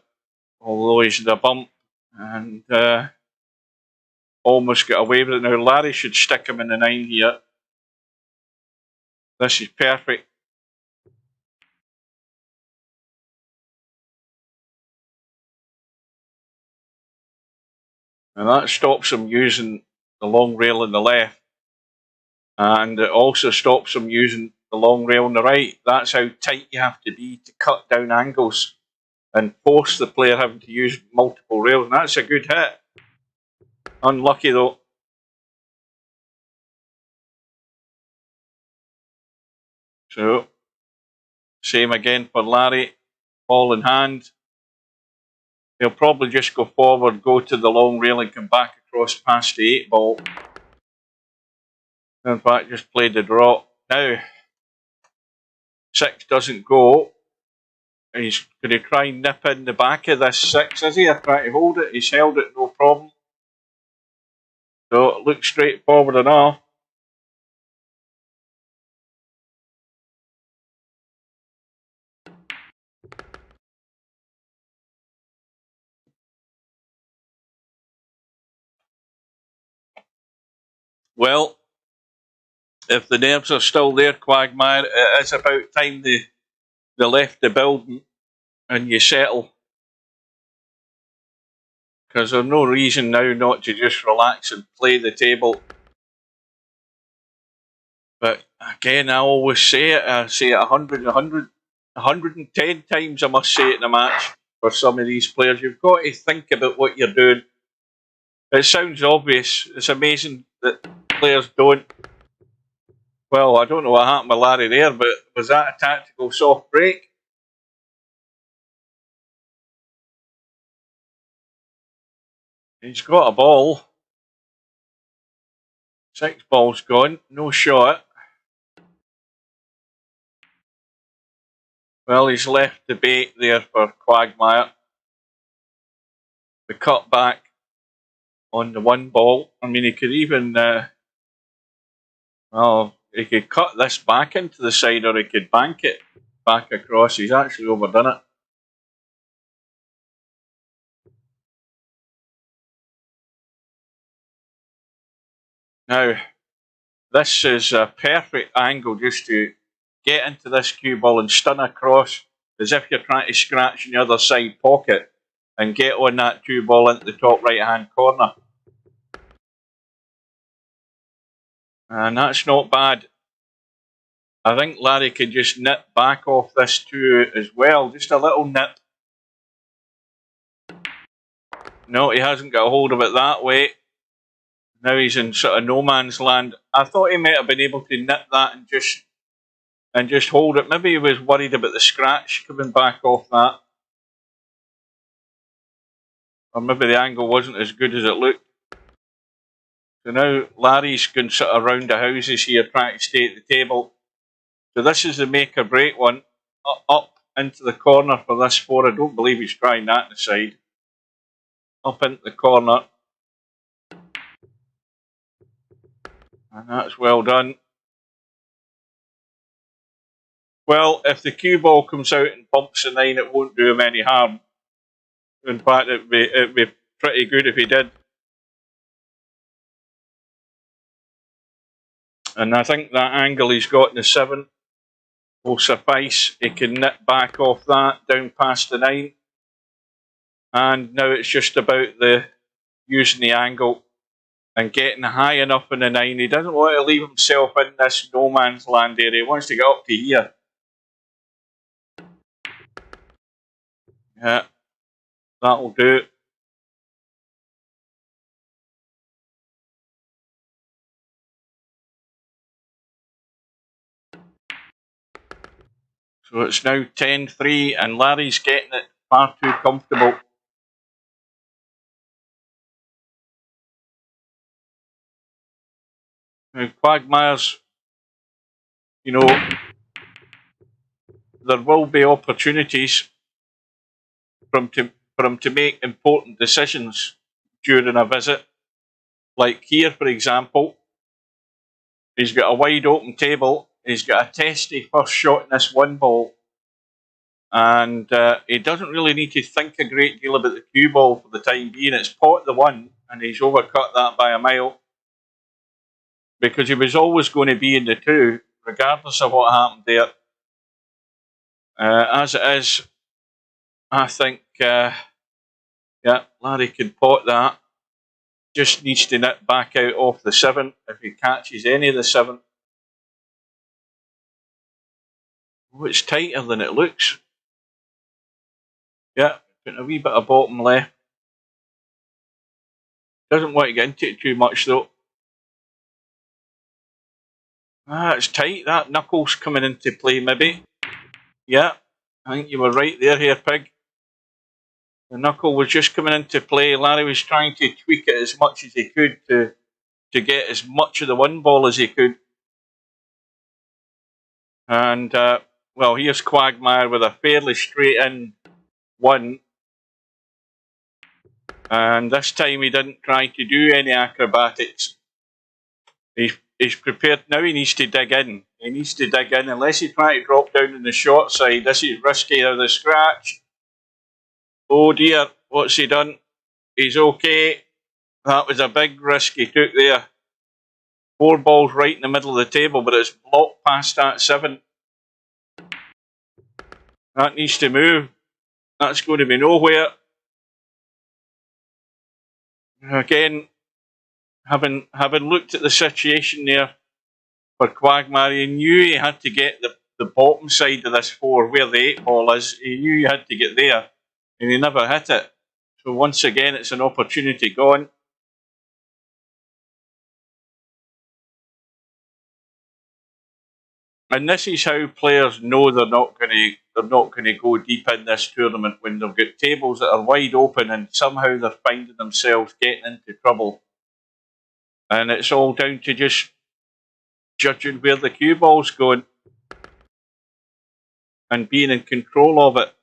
although he's the bump and almost got away with it. Now Larry should stick him in the 9 here. This is perfect. And that stops him using the long rail on the left. And it also stops him using the long rail on the right. That's how tight you have to be to cut down angles and force the player having to use multiple rails. And that's a good hit. Unlucky though. So, same again for Larry. Ball in hand. He'll probably just go forward, go to the long rail and come back across past the 8 ball. In fact, just played the draw. Now, 6 doesn't go. He's going to try and nip in the back of this 6, is he? Or try to hold it. He's held it, no problem. So it looks straightforward enough. Well, if the nerves are still there, Quagmire, it's about time they left the building and you settle. Because there's no reason now not to just relax and play the table. But again, I always say it. I say it 110 times. I must say it in a match for some of these players. You've got to think about what you're doing. It sounds obvious. It's amazing that players don't. Well, I don't know what happened with Larry there, but was that a tactical soft break? He's got a ball. 6 balls gone. No shot. Well, he's left the bait there for Quagmire. The cut back on the 1 ball. I mean, he could even, well, he could cut this back into the side, or he could bank it back across. He's actually overdone it. Now, this is a perfect angle just to get into this cue ball and stun across as if you're trying to scratch in the other side pocket and get on that cue ball into the top right hand corner. And that's not bad. I think Larry can just nip back off this too as well. Just a little nip. No, he hasn't got a hold of it that way. Now he's in sort of no man's land. I thought he might have been able to nip that and just hold it. Maybe he was worried about the scratch coming back off that. Or maybe the angle wasn't as good as it looked. So now Larry's going sort of round the houses here trying to stay at the table. So this is the make or break one. Up into the corner for this 4. I don't believe he's trying that on the side. Up into the corner. And that's well done. Well, if the cue ball comes out and bumps the 9, it won't do him any harm. In fact, it'd be pretty good if he did. And I think that angle he's got in the 7 will suffice. He can nip back off that, down past the 9. And now it's just about using the angle and getting high enough in the 9. He doesn't want to leave himself in this no man's land area. He wants to get up to here. Yeah, that'll do. So it's now 10-3 and Larry's getting it far too comfortable. Now Quagmire's, you know, there will be opportunities for him to make important decisions during a visit. Like here, for example, he's got a wide open table. He's got a testy first shot in this 1 ball. And he doesn't really need to think a great deal about the cue ball for the time being. It's pot the 1, and he's overcut that by a mile. Because he was always going to be in the 2, regardless of what happened there. As it is, I think, yeah, Larry can pot that. Just needs to nip back out off the 7 if he catches any of the 7. Oh, it's tighter than it looks. Yeah, putting a wee bit of bottom left. Doesn't want to get into it too much though. It's tight. That knuckle's coming into play maybe. Yeah, I think you were right there, Hair Pig. The knuckle was just coming into play. Larry was trying to tweak it as much as he could to get as much of the 1 ball as he could. And, well, here's Quagmire with a fairly straight in 1. And this time he didn't try to do any acrobatics. He's prepared. Now he needs to dig in. He needs to dig in. Unless he tries to drop down on the short side, this is risky of the scratch. Oh dear, what's he done? He's okay. That was a big risk he took there. 4 balls right in the middle of the table, but it's blocked past that 7. That needs to move. That's going to be nowhere. Again, having looked at the situation there, for Quagmire. He knew he had to get the bottom side of this 4 where the 8 ball is. He knew he had to get there, and he never hit it. So once again, it's an opportunity gone. And this is how players know they're not going to go deep in this tournament, when they've got tables that are wide open and somehow they're finding themselves getting into trouble. And it's all down to just judging where the cue ball's going and being in control of it.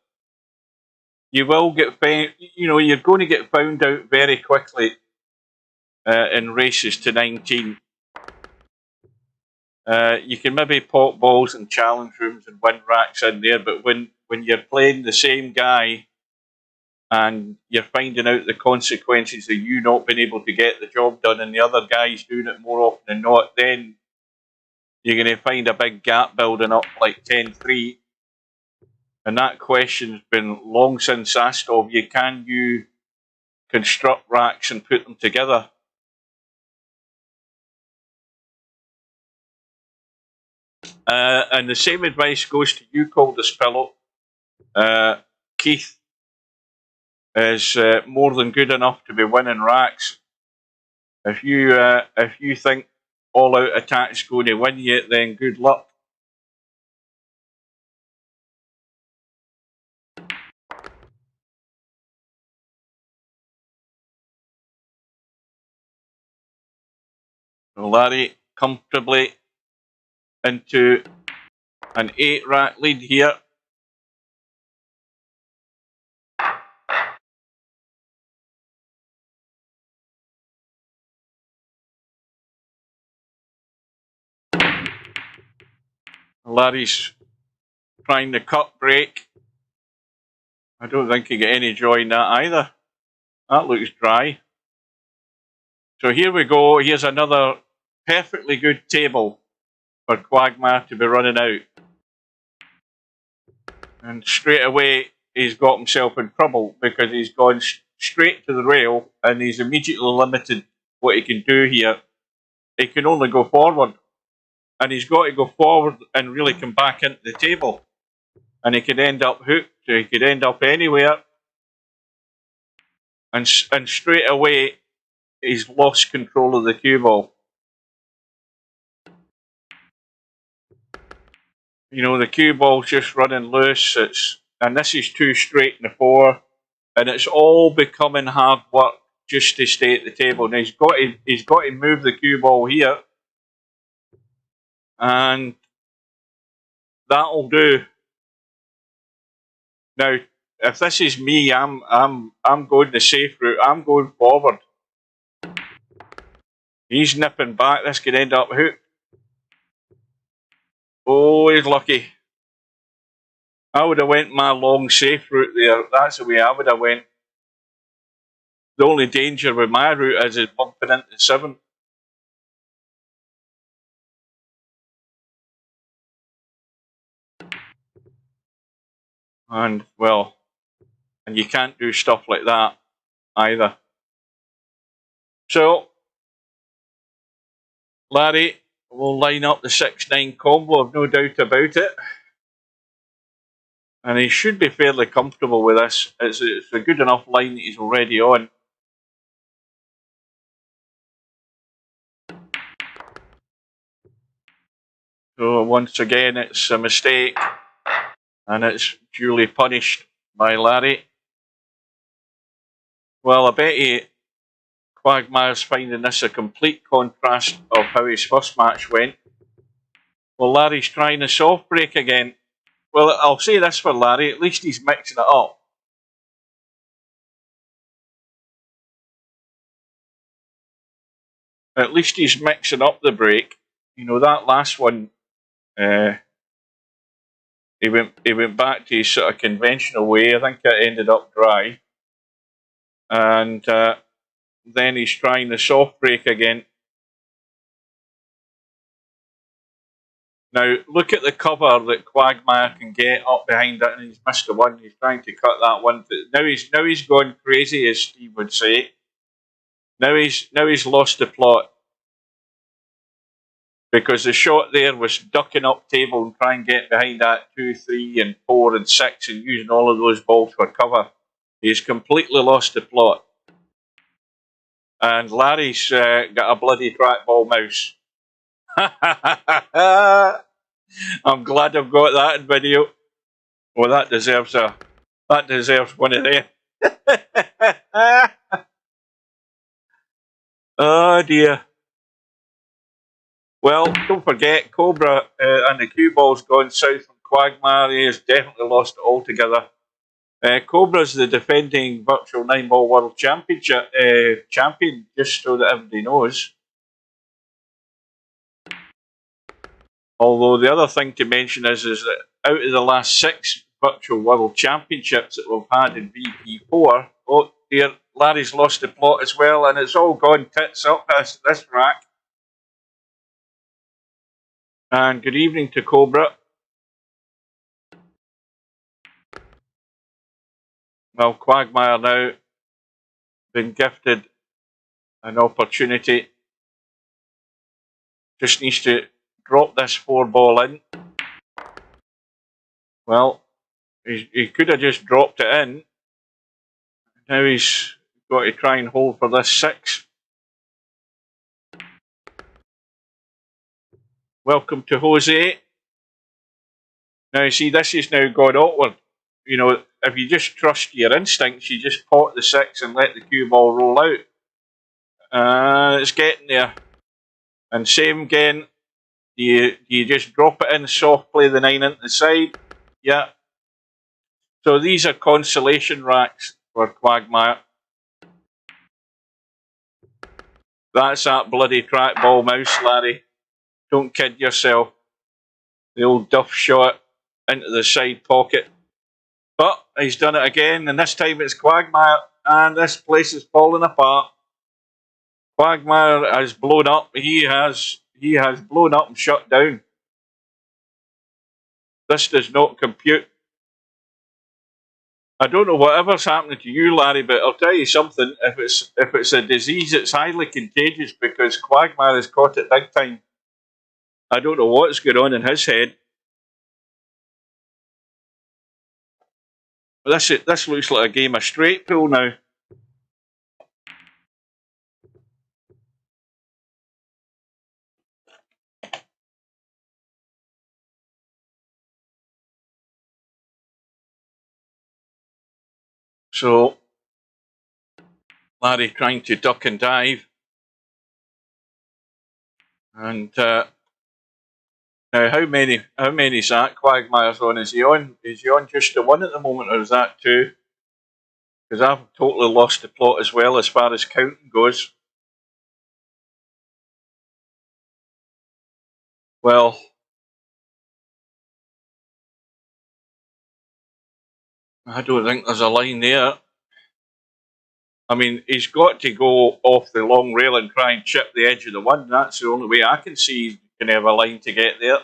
You will get found, you're going to get found out very quickly in races to 19. You can maybe pop balls in challenge rooms and win racks in there, but when you're playing the same guy and you're finding out the consequences of you not being able to get the job done and the other guy's doing it more often than not, then you're going to find a big gap building up like 10-3. And that question's been long since asked of you. Can you construct racks and put them together? And the same advice goes to you, Coldest Pillow. Keith is more than good enough to be winning racks. If you think all out attack's going to win you, then good luck. So Larry comfortably into an 8 rack lead here. Larry's trying the cut break. I don't think he got any joy in that either. That looks dry. So here we go. Here's another perfectly good table for Quagmire to be running out. And straight away he's got himself in trouble because he's gone straight to the rail and he's immediately limited what he can do here. He can only go forward. And he's got to go forward and really come back into the table. And he could end up hooked, or he could end up anywhere. And straight away, he's lost control of the cue ball. The cue ball's just running loose. And this is 2 straight in the 4. And it's all becoming hard work just to stay at the table. Now he's got to move the cue ball here. And that'll do. Now, if this is me, I'm going the safe route. I'm going forward. He's nipping back. This could end up hooked. Oh, he's lucky. I would have went my long safe route there. That's the way I would have went. The only danger with my route is bumping into 7. And you can't do stuff like that either. So Larry will line up the 6-9 combo, I've no doubt about it. And he should be fairly comfortable with this. It's a good enough line that he's already on. So once again, it's a mistake. And it's duly punished by Larry. Well, I bet you Quagmire's finding this a complete contrast of how his first match went. Well, Larry's trying a soft break again. Well, I'll say this for Larry, at least he's mixing it up. At least he's mixing up the break. That last one, he went back to his sort of conventional way. I think it ended up dry. And then he's trying the soft break again. Now, look at the cover that Quagmire can get up behind it, and he's missed the one. He's trying to cut that one. Now he's gone crazy, as Steve would say. Now he's lost the plot. because the shot there was ducking up table and trying to get behind that 2, 3, and 4 and 6 and using all of those balls for cover. He's completely lost the plot. And Larry's got a bloody trackball mouse. I'm glad I've got that in video. Well, that deserves one of them. Oh dear. Well, don't forget, Cobra and the cue ball's gone south from Quagmire. He has definitely lost it altogether. Cobra's the defending virtual 9-ball world championship champion, just so that everybody knows. Although the other thing to mention is that out of the last 6 virtual world championships that we've had in VP4, oh dear, Larry's lost the plot as well, and it's all gone tits up this rack. And good evening to Cobra. Well, Quagmire now been gifted an opportunity. Just needs to drop this 4-ball in. Well, he could have just dropped it in. Now he's got to try and hold for this 6. Welcome to Jose. Now you see, this is now gone awkward. You know, if you just trust your instincts, you just pot the 6 and let the cue ball roll out. It's getting there. And same again. Do you just drop it in, soft play the 9 into the side? Yeah. So these are consolation racks for Quagmire. That's that bloody trackball mouse, Larry. Don't kid yourself. The old duff shot into the side pocket. But he's done it again, and this time it's Quagmire, and this place is falling apart. Quagmire has blown up. He has blown up and shut down. This does not compute. I don't know whatever's happening to you, Larry, but I'll tell you something. If it's a disease, it's highly contagious, because Quagmire has caught it big time. I don't know what's going on in his head. But this looks like a game of straight pool now. So Larry trying to duck and dive, and now how many's that Quagmire's on? Is he on just the 1 at the moment, or is that 2? Because I've totally lost the plot as well as far as counting goes. Well, I don't think there's a line there. I mean, he's got to go off the long rail and try and chip the edge of the 1. That's the only way I can see he can have a line to get there.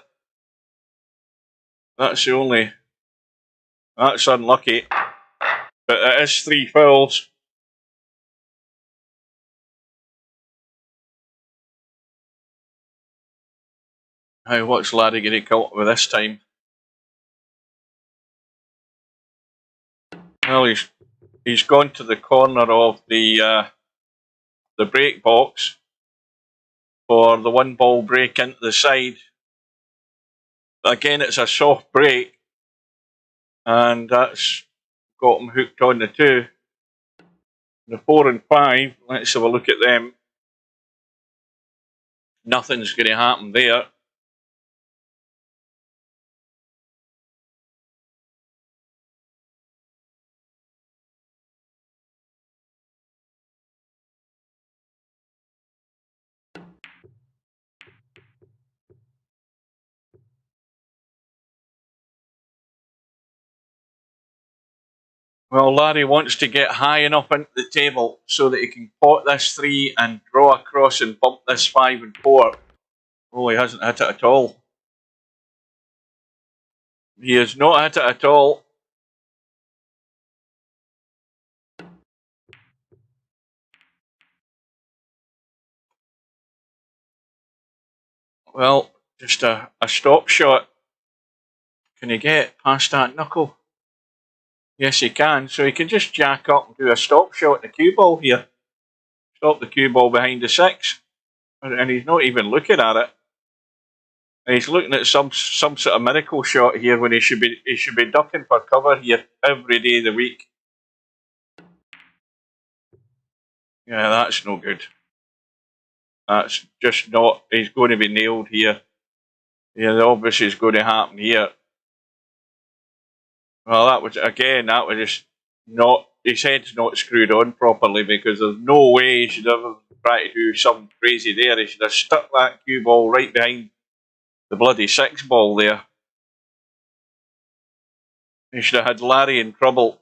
That's the only. That's unlucky. But it is 3 fouls. Now, what's Larry going to come up with this time? Well, he's gone to the corner of the break box for the 1-ball break into the side. Again, it's a soft break, and that's got him hooked on the 2. The 4 and 5, let's have a look at them. Nothing's going to happen there. Well, Larry wants to get high enough into the table so that he can pot this 3 and draw across and bump this 5 and 4. Oh, he hasn't hit it at all. He has not hit it at all. Well, just a stop shot. Can he get past that knuckle? Yes, he can. So he can just jack up and do a stop shot in the cue ball here. Stop the cue ball behind the 6. And he's not even looking at it. And he's looking at some sort of miracle shot here when he should be ducking for cover here every day of the week. Yeah, that's no good. That's just not. He's going to be nailed here. Yeah, the obviously is going to happen here. Well, that was just not. His head's not screwed on properly, because there's no way he should ever try to do something crazy there. He should have stuck that cue ball right behind the bloody 6 ball there. He should have had Larry in trouble.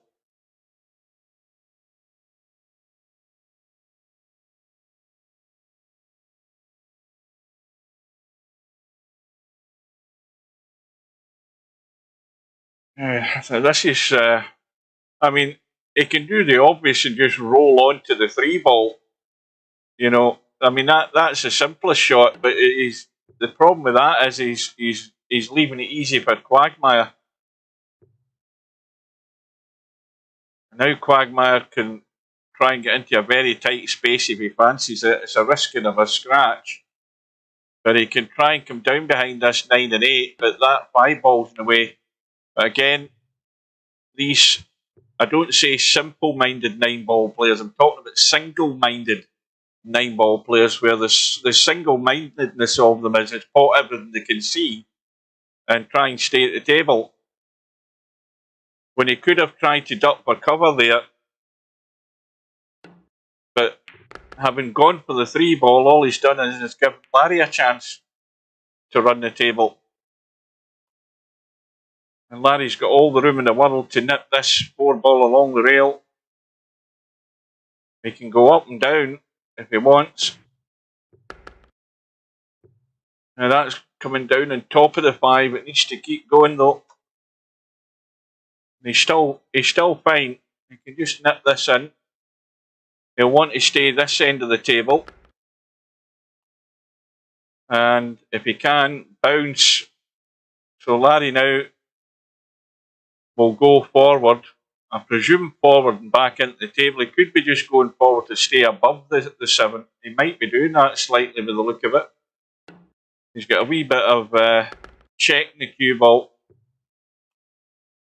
So this is, I mean, he can do the obvious and just roll on to the 3 ball. You know, I mean, that's the simplest shot, but the problem with that is he's leaving it easy for Quagmire. Now Quagmire can try and get into a very tight space if he fancies it. It's a risking of a scratch. But he can try and come down behind this 9 and 8, but that 5 ball's in the way. But again, these, I don't say simple-minded 9 ball players, I'm talking about single-minded 9 ball players, where the single-mindedness of them is pot everything they can see and try and stay at the table. When he could have tried to duck for cover there, but having gone for the 3 ball, all he's done is give Larry a chance to run the table. And Larry's got all the room in the world to nip this 4 ball along the rail. He can go up and down if he wants. Now that's coming down on top of the 5. It needs to keep going though. He's still fine. He can just nip this in. He'll want to stay this end of the table. And if he can, bounce. So Larry now will go forward. I presume forward and back into the table. He could be just going forward to stay above the 7. He might be doing that slightly with the look of it. He's got a wee bit of checking the cue ball.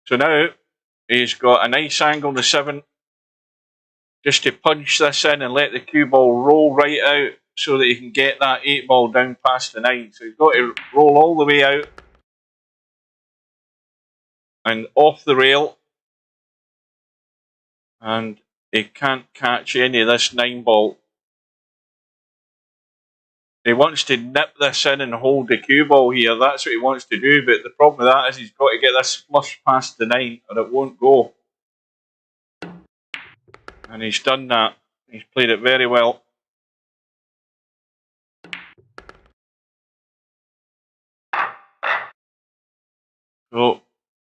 So now he's got a nice angle on the 7. Just to punch this in and let the cue ball roll right out so that he can get that 8 ball down past the 9. So he's got to roll all the way out and off the rail. And he can't catch any of this 9 ball. He wants to nip this in and hold the cue ball here. That's what he wants to do. But the problem with that is he's got to get this flush past the 9 or it won't go. And he's done that. He's played it very well. So,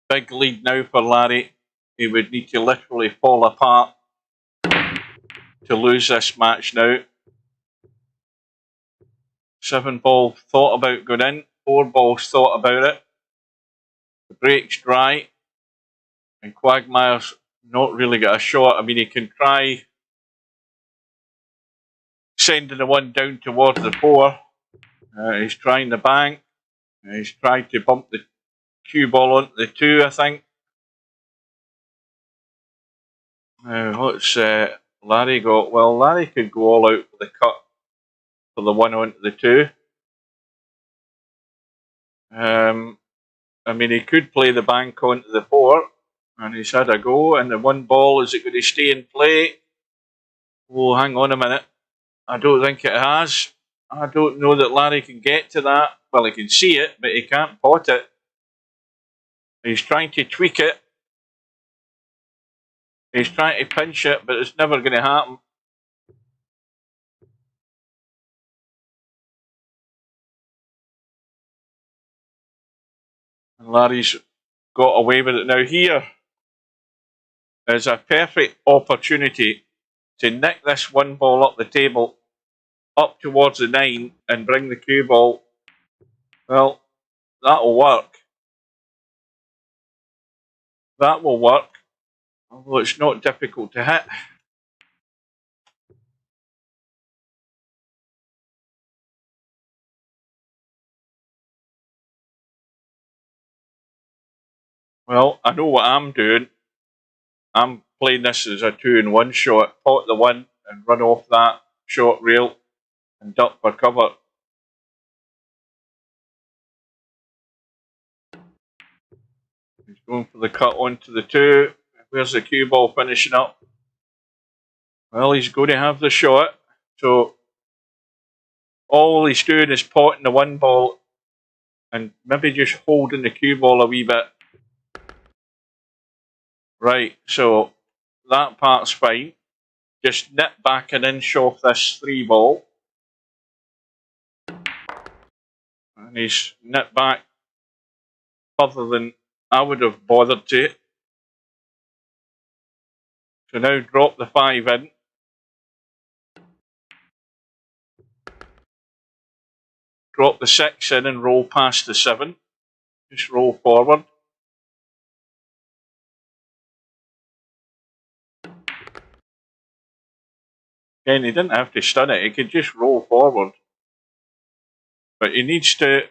big lead now for Larry. He would need to literally fall apart to lose this match now. 7 ball thought about going in. 4 balls thought about it. The break's dry. And Quagmire's not really got a shot. I mean, he can try sending the 1 down towards the 4. He's trying the bank. He's tried to bump the cue ball onto the 2, I think. Now, what's Larry got? Well, Larry could go all out for the cut for the 1 onto the 2. I mean, he could play the bank onto the 4, and he's had a go. And the 1 ball, is it going to stay in play? Oh, hang on a minute. I don't think it has. I don't know that Larry can get to that. Well, he can see it, but he can't pot it. He's trying to tweak it. He's trying to pinch it, but it's never going to happen. And Larry's got away with it. Now here is a perfect opportunity to nick this 1 ball up the table, up towards the 9, and bring the cue ball Well, that'll work. That will work, although it's not difficult to hit. Well, I know what I'm doing. I'm playing this as a 2-in-1 shot. Pot the one and run off that short rail and duck for cover. He's going for the cut onto the 2. Where's the cue ball finishing up? Well, he's going to have the shot. So all he's doing is potting the 1 ball and maybe just holding the cue ball a wee bit. Right, so that part's fine. Just nip back an inch off this 3 ball. And he's nipped back further than I would have bothered to. So now drop the 5 in. Drop the 6 in and roll past the 7. Just roll forward. Again, he didn't have to stun it, he could just roll forward. But he needs to...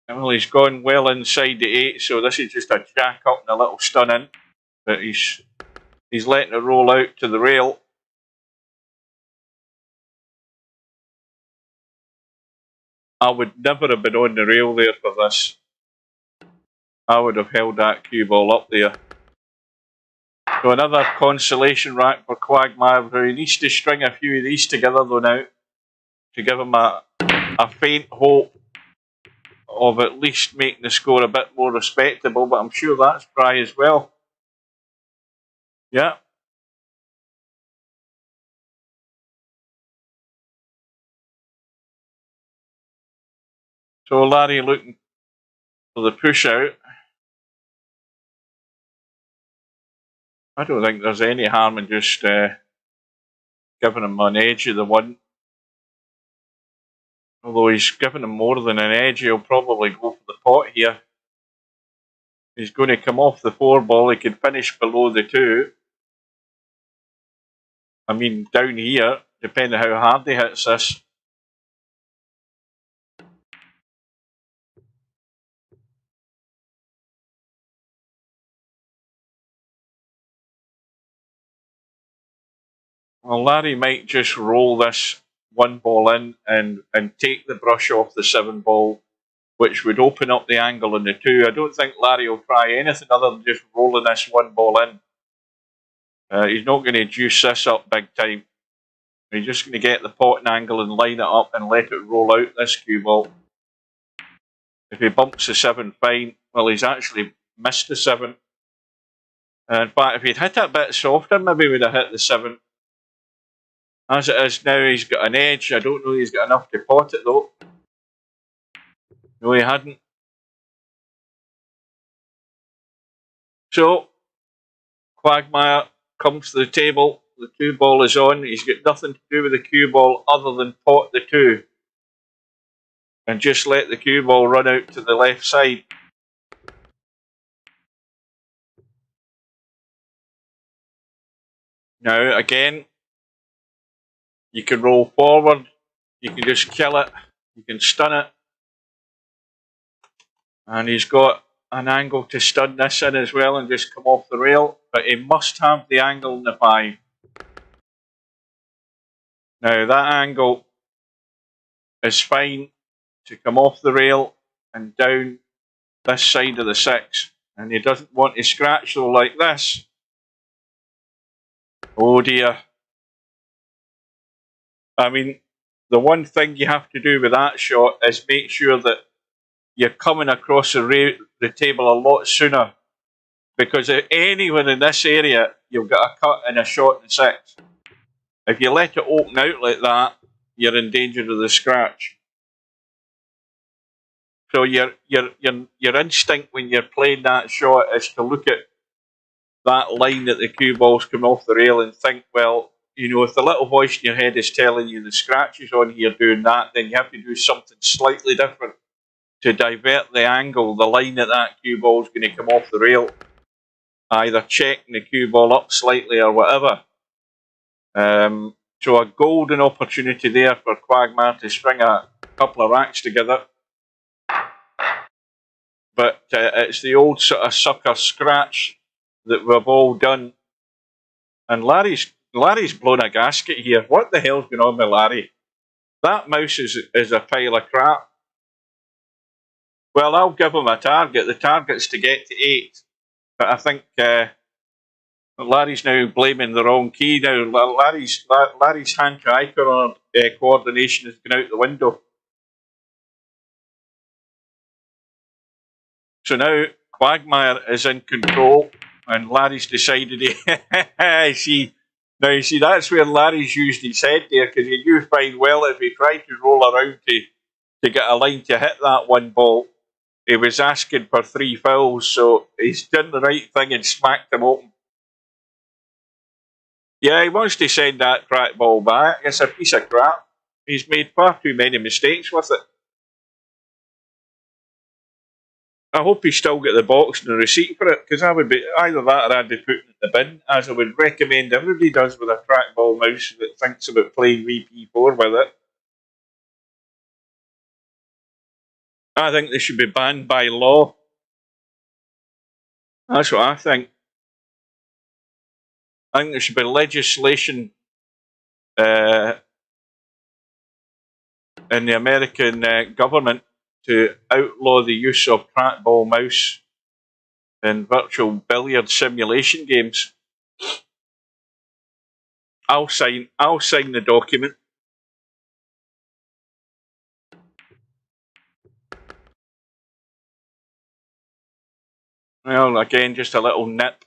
Well, he's gone well inside the 8, so this is just a jack up and a little stun in. But he's letting it roll out to the rail. I would never have been on the rail there for this. I would have held that cue ball up there. So another consolation rack for Quagmire. He needs to string a few of these together though now to give him a faint hope of at least making the score a bit more respectable, but I'm sure that's dry as well. Yeah. So Larry looking for the push out. I don't think there's any harm in just giving him an edge of the 1. Although he's given him more than an edge, he'll probably go for the pot here. He's going to come off the 4 ball, he could finish below the 2. I mean, down here, depending how hard he hits this. Well, Larry might just roll this 1 ball in and take the brush off the 7 ball, which would open up the angle on the 2. I don't think Larry will try anything other than just rolling this 1 ball in. He's not going to juice this up big time. He's just going to get the potting angle and line it up and let it roll out this cue ball. If he bumps the 7, fine. Well, he's actually missed the 7. In fact, if he'd hit it a bit softer, maybe he would have hit the 7. As it is now, he's got an edge. I don't know he's got enough to pot it though. No, he hadn't. So, Quagmire comes to the table. The 2 ball is on. He's got nothing to do with the cue ball other than pot the 2. And just let the cue ball run out to the left side. Now, again, you can roll forward, you can just kill it, you can stun it. And he's got an angle to stun this in as well and just come off the rail. But he must have the angle in the 5. Now that angle is fine to come off the rail and down this side of the 6. And he doesn't want to scratch though like this. Oh dear. I mean, the one thing you have to do with that shot is make sure that you're coming across the table a lot sooner. Because anywhere in this area, you've got a cut and a shot in 6. If you let it open out like that, you're in danger of the scratch. So your instinct when you're playing that shot is to look at that line that the cue ball's come off the rail and think, well, you know, if the little voice in your head is telling you the scratches on here doing that, then you have to do something slightly different to divert the angle, the line that cue ball is going to come off the rail. Either checking the cue ball up slightly or whatever. So a golden opportunity there for Quagmire to string a couple of racks together. But it's the old sort of sucker scratch that we've all done. And Larry's blown a gasket here. What the hell's going on with Larry? That mouse is a pile of crap. Well, I'll give him a target. The target's to get to 8. But I think Larry's now blaming the wrong key now. Larry's hand-to-eye coordination has gone out the window. So now Quagmire is in control, and Larry's decided see, that's where Larry's used his head there, because he knew fine well if he tried to roll around to get a line to hit that one ball, he was asking for 3 fouls, so he's done the right thing and smacked him open. Yeah, he wants to send that crack ball back. It's a piece of crap. He's made far too many mistakes with it. I hope he's still got the box and the receipt for it, because I would be either that or I'd be putting it in the bin, as I would recommend everybody does with a trackball mouse that thinks about playing VP4 with it. I think they should be banned by law. That's what I think. I think there should be legislation in the American government to outlaw the use of trackball mouse in virtual billiard simulation games. I'll sign the document. Well, again, just a little nip.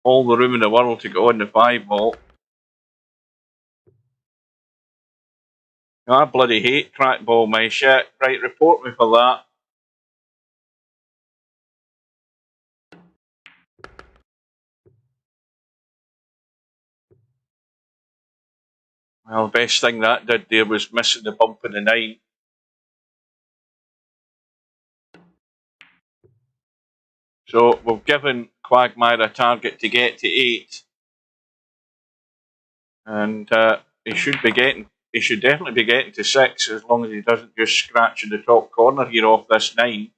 All the room in the world to go on the 5 ball. I bloody hate trackball mice, yeah. Right, report me for that. Well, the best thing that did there was missing the bump in the 9. So we've given Quagmire a target to get to 8. And he should definitely be getting to 6, as long as he doesn't just scratch in the top corner here off this 9.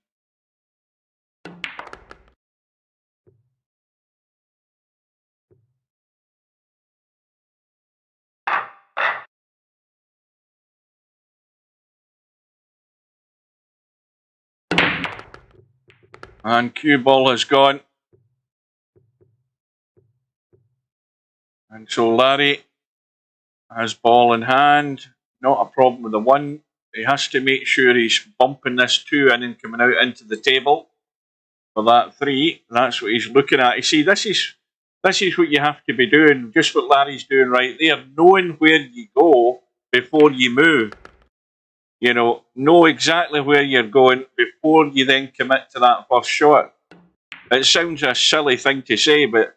And cue ball has gone. And so Larry has ball in hand. Not a problem with the 1. He has to make sure he's bumping this 2 in and coming out into the table for that 3. That's what he's looking at. You see, this is what you have to be doing, just what Larry's doing right there, knowing where you go before you move. You know exactly where you're going before you then commit to that first shot. It sounds a silly thing to say, but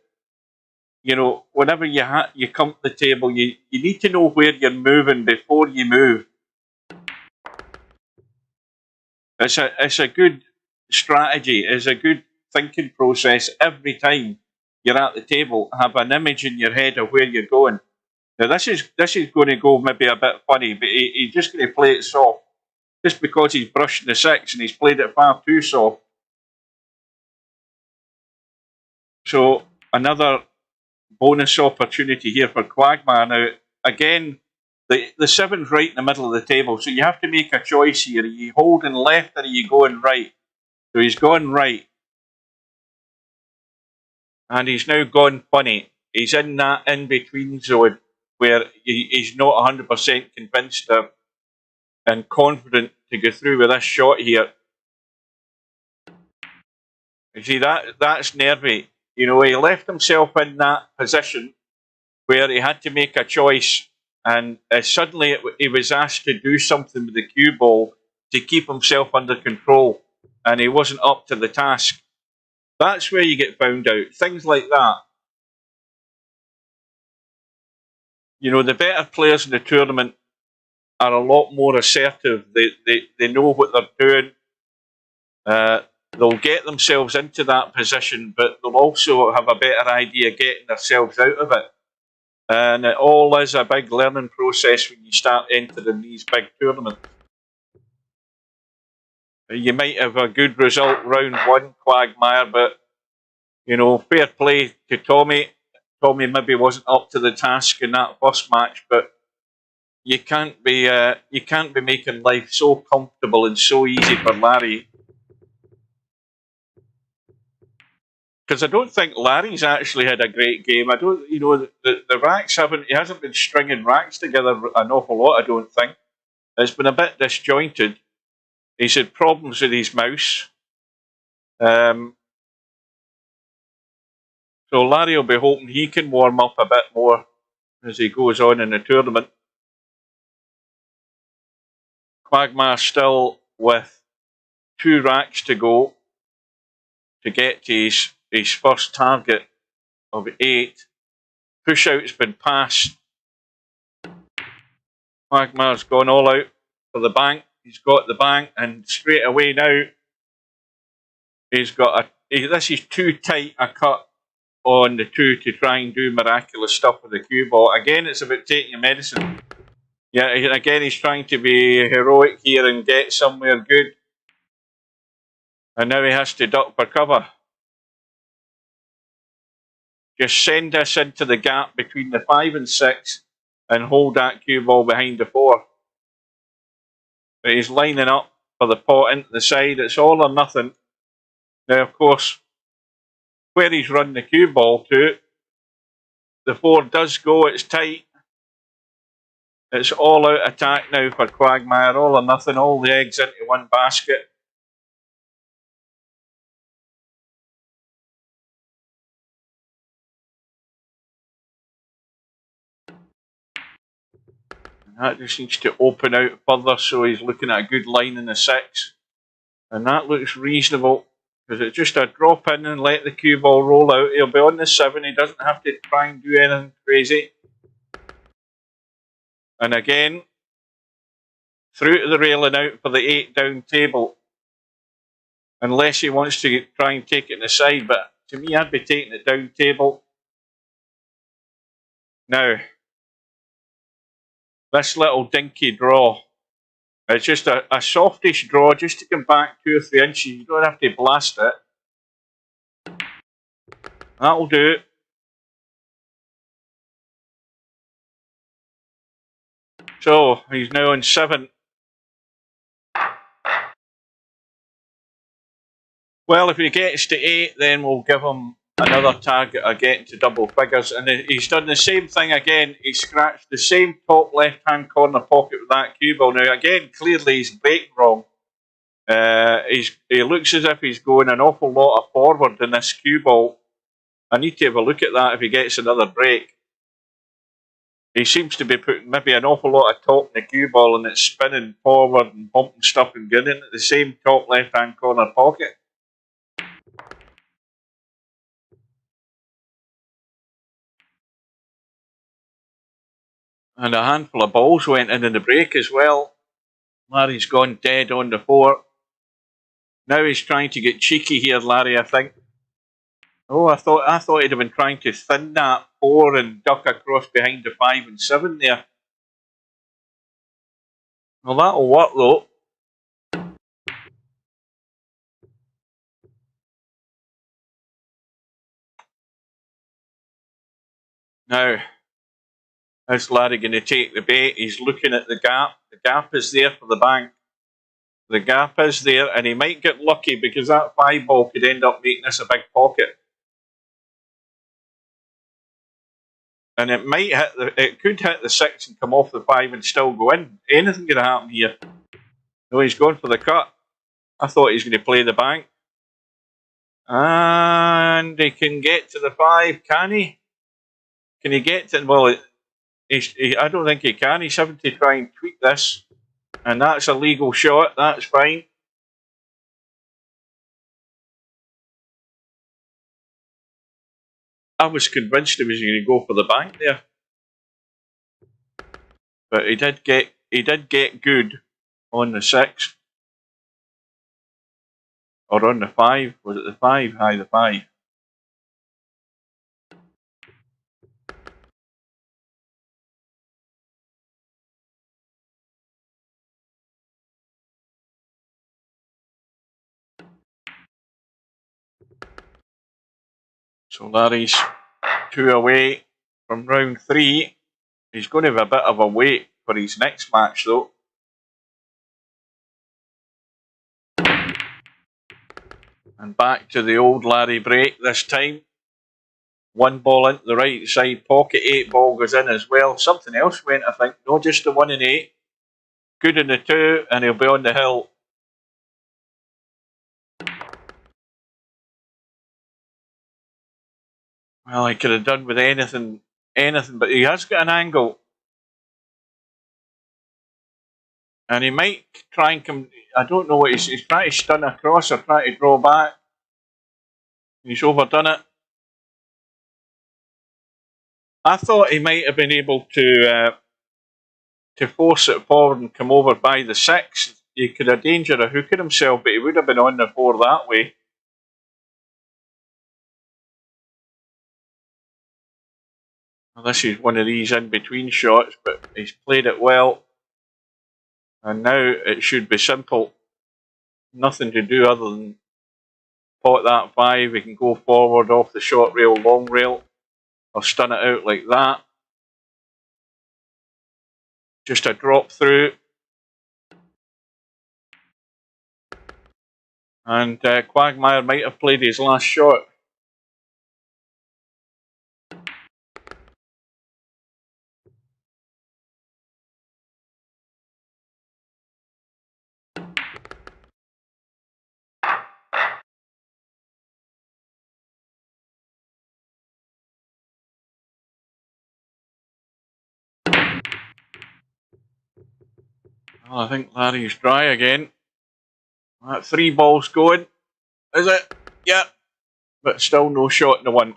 you know, whenever you come to the table, you need to know where you're moving before you move. It's a good strategy. It's a good thinking process every time you're at the table. Have an image in your head of where you're going. Now this is going to go maybe a bit funny, but he's just going to play it soft, just because he's brushing the 6 and he's played it far too soft. So another bonus opportunity here for Quagmire. Now again, the 7's right in the middle of the table, so you have to make a choice here. Are you holding left or are you going right? So he's gone right, and he's now gone funny. He's in that in-between zone where he's not 100% convinced and confident to go through with this shot here. You see, that's nervy. You know, he left himself in that position where he had to make a choice, and suddenly he was asked to do something with the cue ball to keep himself under control, and he wasn't up to the task. That's where you get found out. Things like that. you know, the better players in the tournament are a lot more assertive. They know what they're doing. They'll get themselves into that position, but they'll also have a better idea getting themselves out of it. And it all is a big learning process when you start entering these big tournaments. You might have a good result round one, Quagmire, but, you know, fair play to Tommy. Tommy maybe wasn't up to the task in that first match, but you can't be making life so comfortable and so easy for Larry. Because I don't think Larry's actually had a great game. I don't, you know, the racks he hasn't been stringing racks together an awful lot, I don't think. It's been a bit disjointed. He's had problems with his mouse. So Larry will be hoping he can warm up a bit more as he goes on in the tournament. Quagmire still with 2 racks to go to get to his first target of 8. Push out's been passed. Quagmire's gone all out for the bank. He's got the bank, and straight away now he's got this is too tight a cut on the 2 to try and do miraculous stuff with the cue ball. Again, it's about taking your medicine. Yeah, again, he's trying to be heroic here and get somewhere good. And now he has to duck for cover. Just send this into the gap between the 5 and 6 and hold that cue ball behind the 4. But he's lining up for the pot into the side. It's all or nothing. Now, of course, where he's run the cue ball to, the 4 does go. It's tight. It's all out attack now for Quagmire. All or nothing. All the eggs into one basket. That just needs to open out further, so he's looking at a good line in the 6. And that looks reasonable, because it's just a drop in and let the cue ball roll out. He'll be on the 7. He doesn't have to try and do anything crazy. And again, through to the railing out for the 8 down table. Unless he wants to try and take it in the side, but to me, I'd be taking it down table. Now, this little dinky draw, it's just a softish draw, just to come back 2 or 3 inches. You don't have to blast it. That'll do it. So, he's now on 7. Well, if he gets to 8, then we'll give him another target of getting to double figures. And he's done the same thing again. He scratched the same top left-hand corner pocket with that cue ball. Now, again, clearly he's breaking wrong. He looks as if he's going an awful lot of forward in this cue ball. I need to have a look at that if he gets another break. He seems to be putting maybe an awful lot of top in the cue ball, and it's spinning forward and bumping stuff and getting into the same top left-hand corner pocket. And a handful of balls went in the break as well. Larry's gone dead on the 4. Now he's trying to get cheeky here, Larry, I think. Oh, I thought he'd have been trying to thin that 4 and duck across behind the 5 and 7 there. Well, that'll work though. Now, how's Larry going to take the bait? He's looking at the gap. The gap is there for the bank. The gap is there, and he might get lucky because that 5 ball could end up making this a big pocket. And it might it could hit the 6 and come off the 5 and still go in. Anything could happen here. No, he's going for the cut. I thought he was going to play the bank. And he can get to the 5, can he? Can he get to... Well, I don't think he can. He's having to try and tweak this. And that's a legal shot. That's fine. I was convinced he was going to go for the bank there. But he did get good on the 6. Or on the 5. Was it the 5? Aye, the 5. So Larry's 2 away from round 3. He's going to have a bit of a wait for his next match though. And back to the old Larry break this time. 1 ball into the right side pocket, 8 ball goes in as well. Something else went, I think. No, just the 1 and 8. Good in the 2, and he'll be on the hill. Well, he could have done with anything, but he has got an angle. And he might try and come. I don't know what he's trying to stun across or trying to draw back. He's overdone it. I thought he might have been able to force it forward and come over by the 6. He could have danger of hooking himself, but he would have been on the 4 that way. Well, this is one of these in-between shots, but he's played it well. And now it should be simple. Nothing to do other than pot that 5. He can go forward off the short rail, long rail, or stun it out like that. Just a drop through. And Quagmire might have played his last shot. Well, I think Larry's dry again. That 3 balls going. Is it? Yeah. But still no shot in the 1.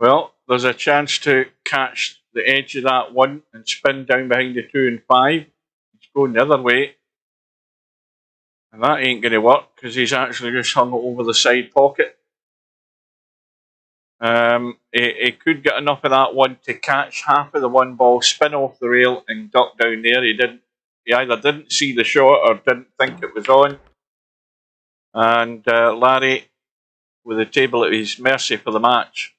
Well, there's a chance to catch the edge of that 1 and spin down behind the 2 and 5. He's going the other way. And that ain't going to work because he's actually just hung it over the side pocket. He could get enough of that 1 to catch half of the 1 ball, spin off the rail and duck down there. He didn't. He either didn't see the shot or didn't think it was on. And Larry with the table at his mercy for the match.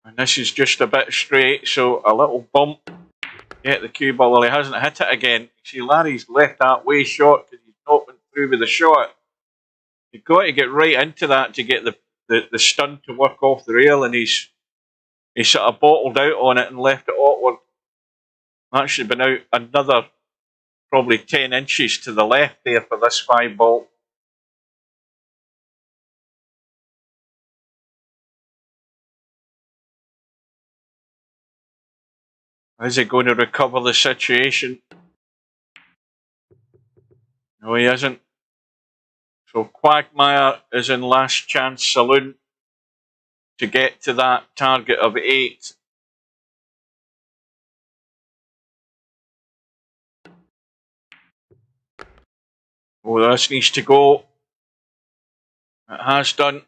And this is just a bit straight, so a little bump. Get the cue ball. Well, he hasn't hit it again. See, Larry's left that way short because he's not went through with the shot. You've got to get right into that to get the stun to work off the rail, and he's sort of bottled out on it and left it awkward. That should have been out another probably 10 inches to the left there for this 5 ball. Is he going to recover the situation? No, he isn't. So Quagmire is in last chance saloon to get to that target of 8. Oh, this needs to go. It has done.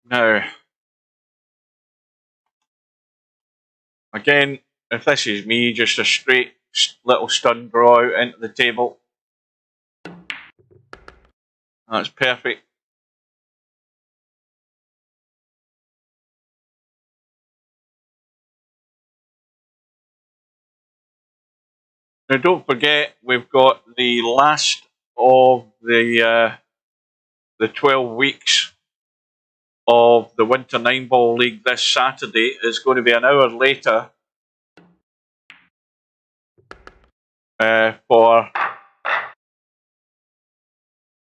Now, again, if this is me, just a straight little stun draw out into the table. That's perfect. Now, don't forget, we've got the last of the 12 weeks of the Winter 9-Ball League this Saturday. It's going to be an hour later for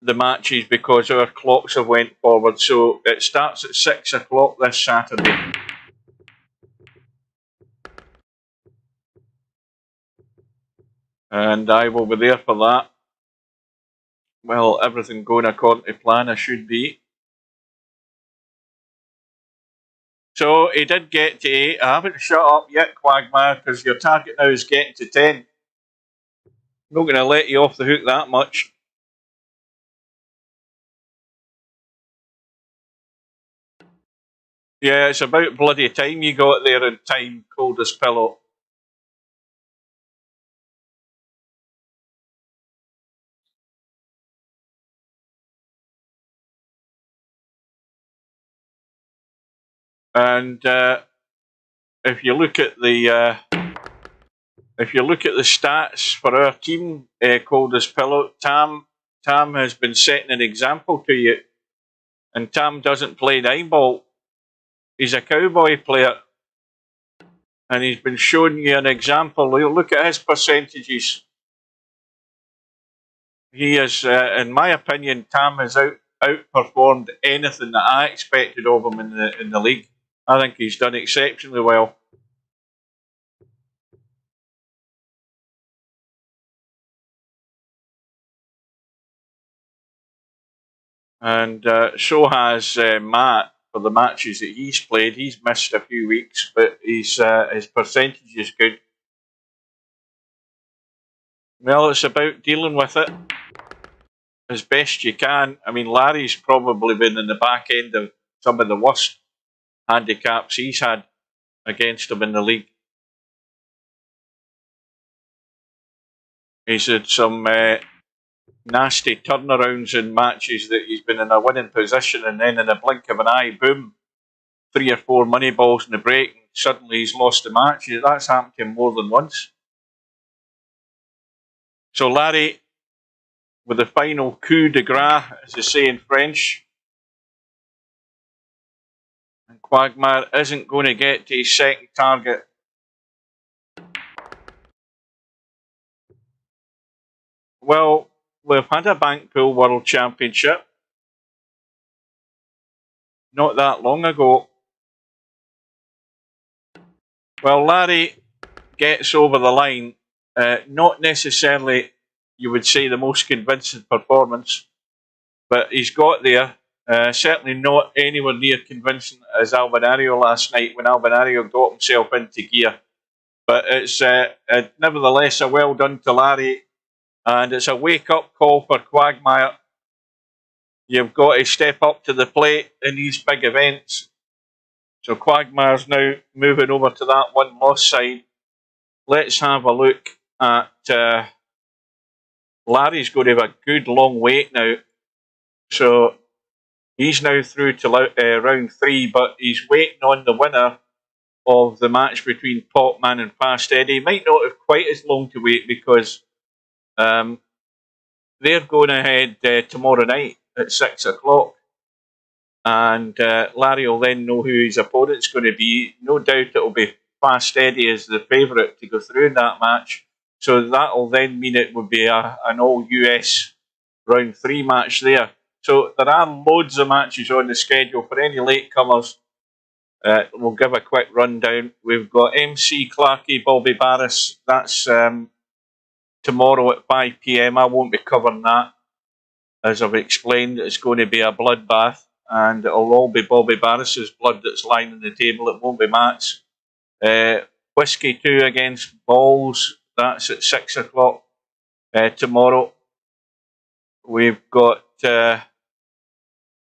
the matches because our clocks have went forward. So it starts at 6 o'clock this Saturday. And I will be there for that. Well, everything going according to plan, I should be. So he did get to 8. I haven't shut up yet, Quagmire, because your target now is getting to 10. I'm not going to let you off the hook that much. Yeah, it's about bloody time you got there in time, cold as pillow. And if you look at the stats for our team, cold as pillow, Tam has been setting an example to you. And Tam doesn't play 9-ball. He's a cowboy player. And he's been showing you an example. Look at his percentages. He is, in my opinion, Tam has outperformed anything that I expected of him in the league. I think he's done exceptionally well. And so has Matt for the matches that he's played. He's missed a few weeks, but his percentage is good. Well, it's about dealing with it as best you can. I mean, Larry's probably been in the back end of some of the worst handicaps he's had against him in the league. He's had some nasty turnarounds in matches that he's been in a winning position, and then in a blink of an eye, boom, 3 or 4 money balls in the break, and suddenly he's lost the match. That's happened to him more than once. So Larry, with the final coup de grace, as they say in French, and Quagmire isn't going to get to his second target. Well, we've had a bank pool world championship not that long ago. Well, Larry gets over the line, not necessarily, you would say, the most convincing performance, but he's got there. Certainly not anywhere near convincing as Albinario last night when Albinario got himself into gear. But it's nevertheless a well done to Larry, and it's a wake-up call for Quagmire. You've got to step up to the plate in these big events. So Quagmire's now moving over to that one-loss side. Let's have a look at Larry's going to have a good long wait now. So he's now through to round 3, but he's waiting on the winner of the match between Popman and Fast Eddie. He might not have quite as long to wait because they're going ahead tomorrow night at 6 o'clock. And Larry will then know who his opponent's going to be. No doubt it will be Fast Eddie as the favourite to go through in that match. So that will then mean it would be an all-US round 3 match there. So there are loads of matches on the schedule for any latecomers. We'll give a quick rundown. We've got MC Clarkey, Bobby Barris. That's tomorrow at 5 PM. I won't be covering that. As I've explained, it's going to be a bloodbath, and it'll all be Bobby Barris's blood that's lying on the table. It won't be Matt's. Whiskey 2 against Balls. That's at 6 o'clock tomorrow. We've got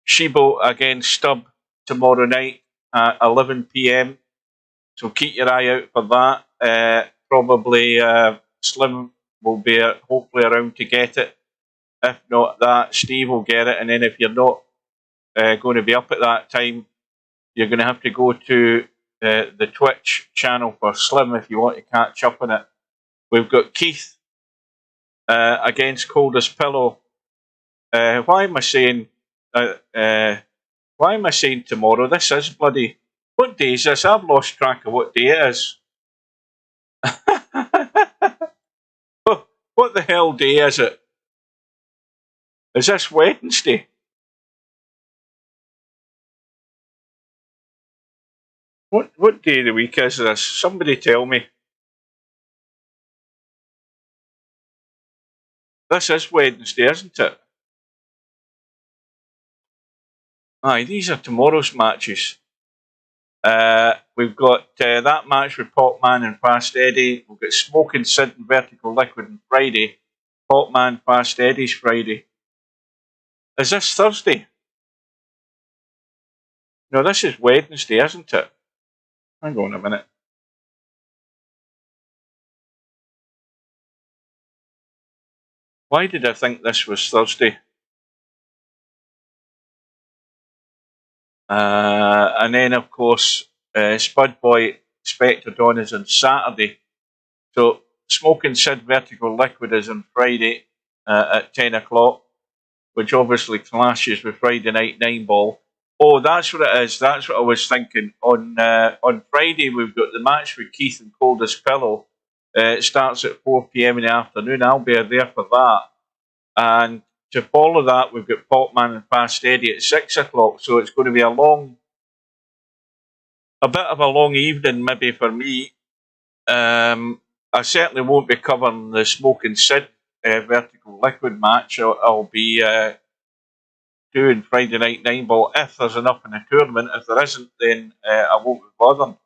Shibo against Stubb tomorrow night at 11 PM. So keep your eye out for that. Probably Slim will be hopefully around to get it. If not that, Steve will get it. And then if you're not going to be up at that time, you're going to have to go to the Twitch channel for Slim if you want to catch up on it. We've got Keith against Coldest Pillow. Why am I saying tomorrow? This is bloody... What day is this? I've lost track of what day it is. What the hell day is it? Is this Wednesday? What day of the week is this? Somebody tell me. This is Wednesday, isn't it? Aye, these are tomorrow's matches. We've got that match with Popman and Fast Eddie. We've got Smoking Sid and Vertical Liquid on Friday. Popman, Fast Eddie's Friday. Is this Thursday? No, this is Wednesday, isn't it? Hang on a minute. Why did I think this was Thursday? And then, of course, Spud Boy Spectre Dawn is on Saturday. So, Smoking Sid Vertical Liquid is on Friday at 10 o'clock, which obviously clashes with Friday Night 9-Ball. Oh, that's what it is. That's what I was thinking. On Friday, we've got the match with Keith and Coldest Pillow. It starts at 4 p.m. in the afternoon. I'll be there for that. And to follow that, we've got Popman and Fast Eddie at 6 o'clock. So it's going to be a bit of a long evening maybe for me. I certainly won't be covering the Smoking Sid Vertical Liquid match. I'll be doing Friday Night 9-Ball if there's enough in the tournament. If there isn't, then I won't be bothering.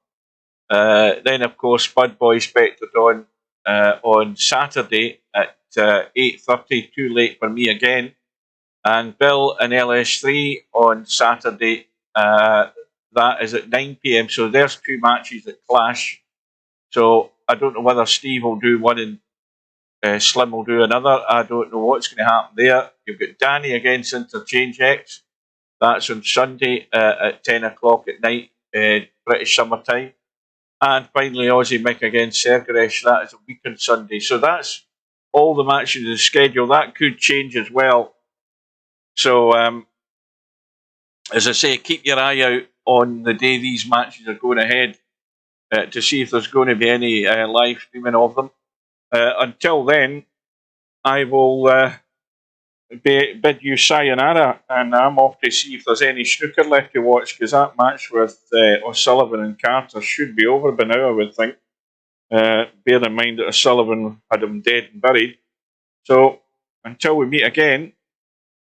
Then, of course, Spud Boy Spectre Dawn on Saturday at 8:30. Too late for me again. And Bill and LS3 on Saturday. That is at 9 p.m. So there's two matches that clash. So I don't know whether Steve will do one and Slim will do another. I don't know what's going to happen there. You've got Danny against Interchange X. That's on Sunday at 10 o'clock at night, British summertime. And finally, Aussie Mick against Sergaresh. That is a week on Sunday. So that's all the matches in the schedule. That could change as well. So, as I say, keep your eye out on the day these matches are going ahead to see if there's going to be any live streaming of them. Until then, I will bid you sayonara, and I'm off to see if there's any snooker left to watch, because that match with O'Sullivan and Carter should be over by now, I would think. Bear in mind that O'Sullivan had him dead and buried. So, until we meet again,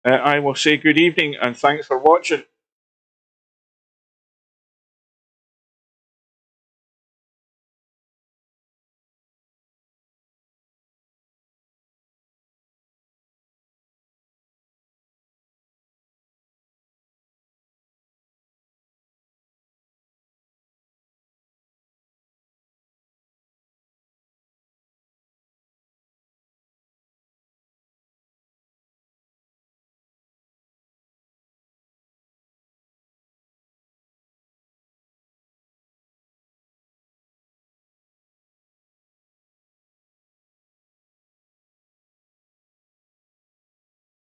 I will say good evening and thanks for watching.